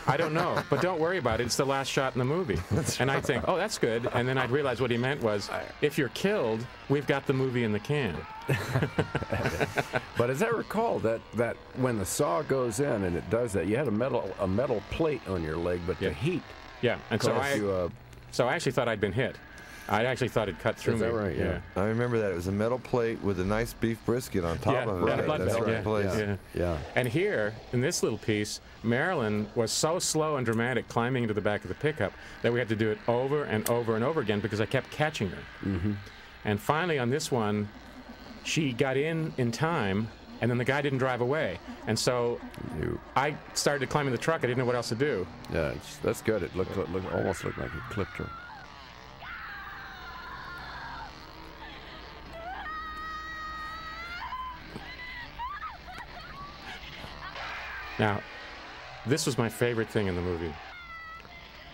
"I don't know, but don't worry about it. It's the last shot in the movie." And I'd think, "Oh, that's good." And then I'd realize what he meant was, if you're killed, we've got the movie in the can.
But as I recall, that when the saw goes in and it does that, you had a metal plate on your leg, but the heat.
Yeah, and so I actually thought I'd been hit. I actually thought it cut through me.
Is that right? Yeah.
I remember that. It was a metal plate with a nice beef brisket on top of it.
That's right. Yeah.
And here, in this little piece, Marilyn was so slow and dramatic climbing into the back of the pickup that we had to do it over and over and over again because I kept catching her.
Mm-hmm.
And finally, on this one, she got in time, and then the guy didn't drive away. And so I started climbing the truck. I didn't know what else to do.
Yeah, that's good. It almost looked like it clipped her.
Now, this was my favorite thing in the movie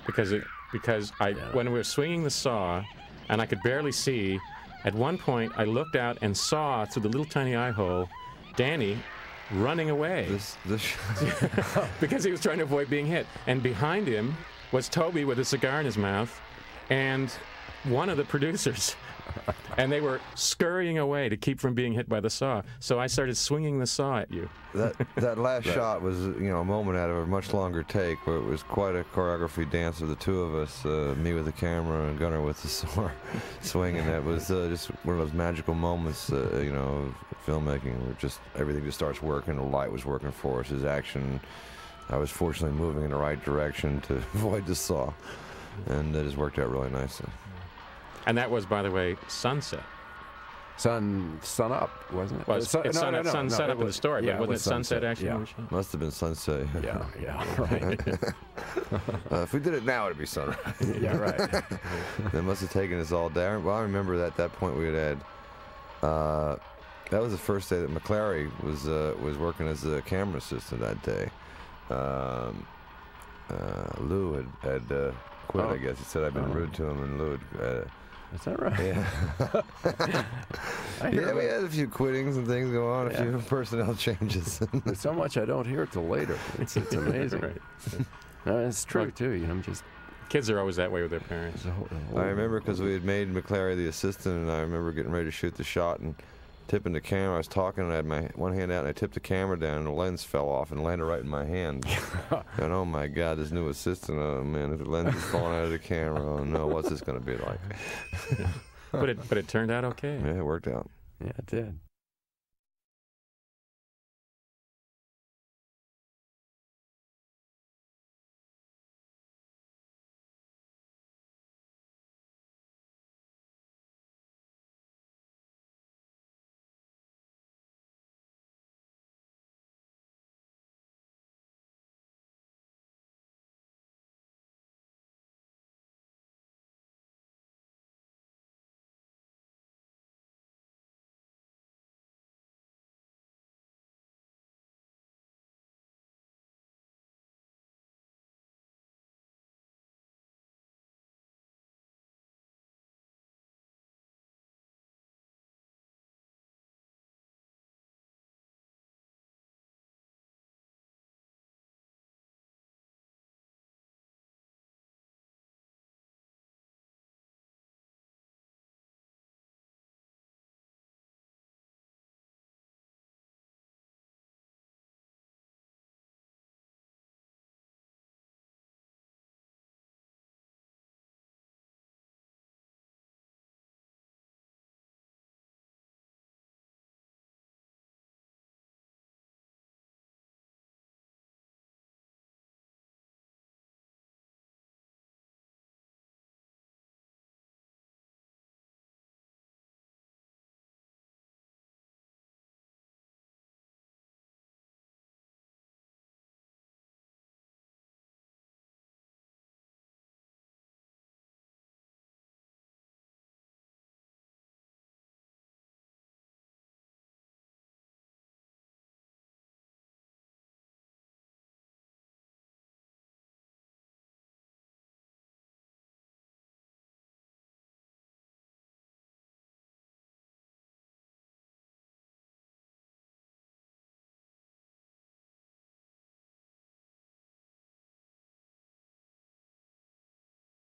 because when we were swinging the saw and I could barely see, at one point I looked out and saw through the little tiny eye hole Danny running away because he was trying to avoid being hit. And behind him was Toby with a cigar in his mouth and one of the producers. And they were scurrying away to keep from being hit by the saw. So I started swinging the saw at you.
That last shot was, a moment out of a much longer take, where it was quite a choreography dance of the two of us, me with the camera and Gunnar with the saw swinging. That was just one of those magical moments, of filmmaking, where just everything just starts working. The light was working for us. His action, I was fortunately moving in the right direction to avoid the saw, and it just worked out really nicely.
And that was, by the way, sunset.
Sun up, wasn't it?
Well, it's sunset up in the story, but wasn't it sunset actually?
Yeah.
Must have been sunset.
Yeah, right.
If we did it now, it'd be sunrise.
Yeah, right.
They must have taken us all down. Well, I remember at that point we had that was the first day that McClary was working as a camera assistant that day. Lou had quit, I guess. He said I'd been rude to him, and Lou had...
Is that right?
Yeah. We had a few quittings and things go on, a few personnel changes.
There's so much I don't hear till later. It's amazing. Right. No, it's true, too.
Kids are always that way with their parents.
I remember because we had made McClary the assistant, and I remember getting ready to shoot the shot and tipping the camera. I was talking, and I had my one hand out, and I tipped the camera down, and the lens fell off and landed right in my hand. And oh my God, this new assistant, oh man, if the lens is falling out of the camera, oh no, what's this going to be like?
But it turned out okay.
Yeah, it worked out.
Yeah, it did.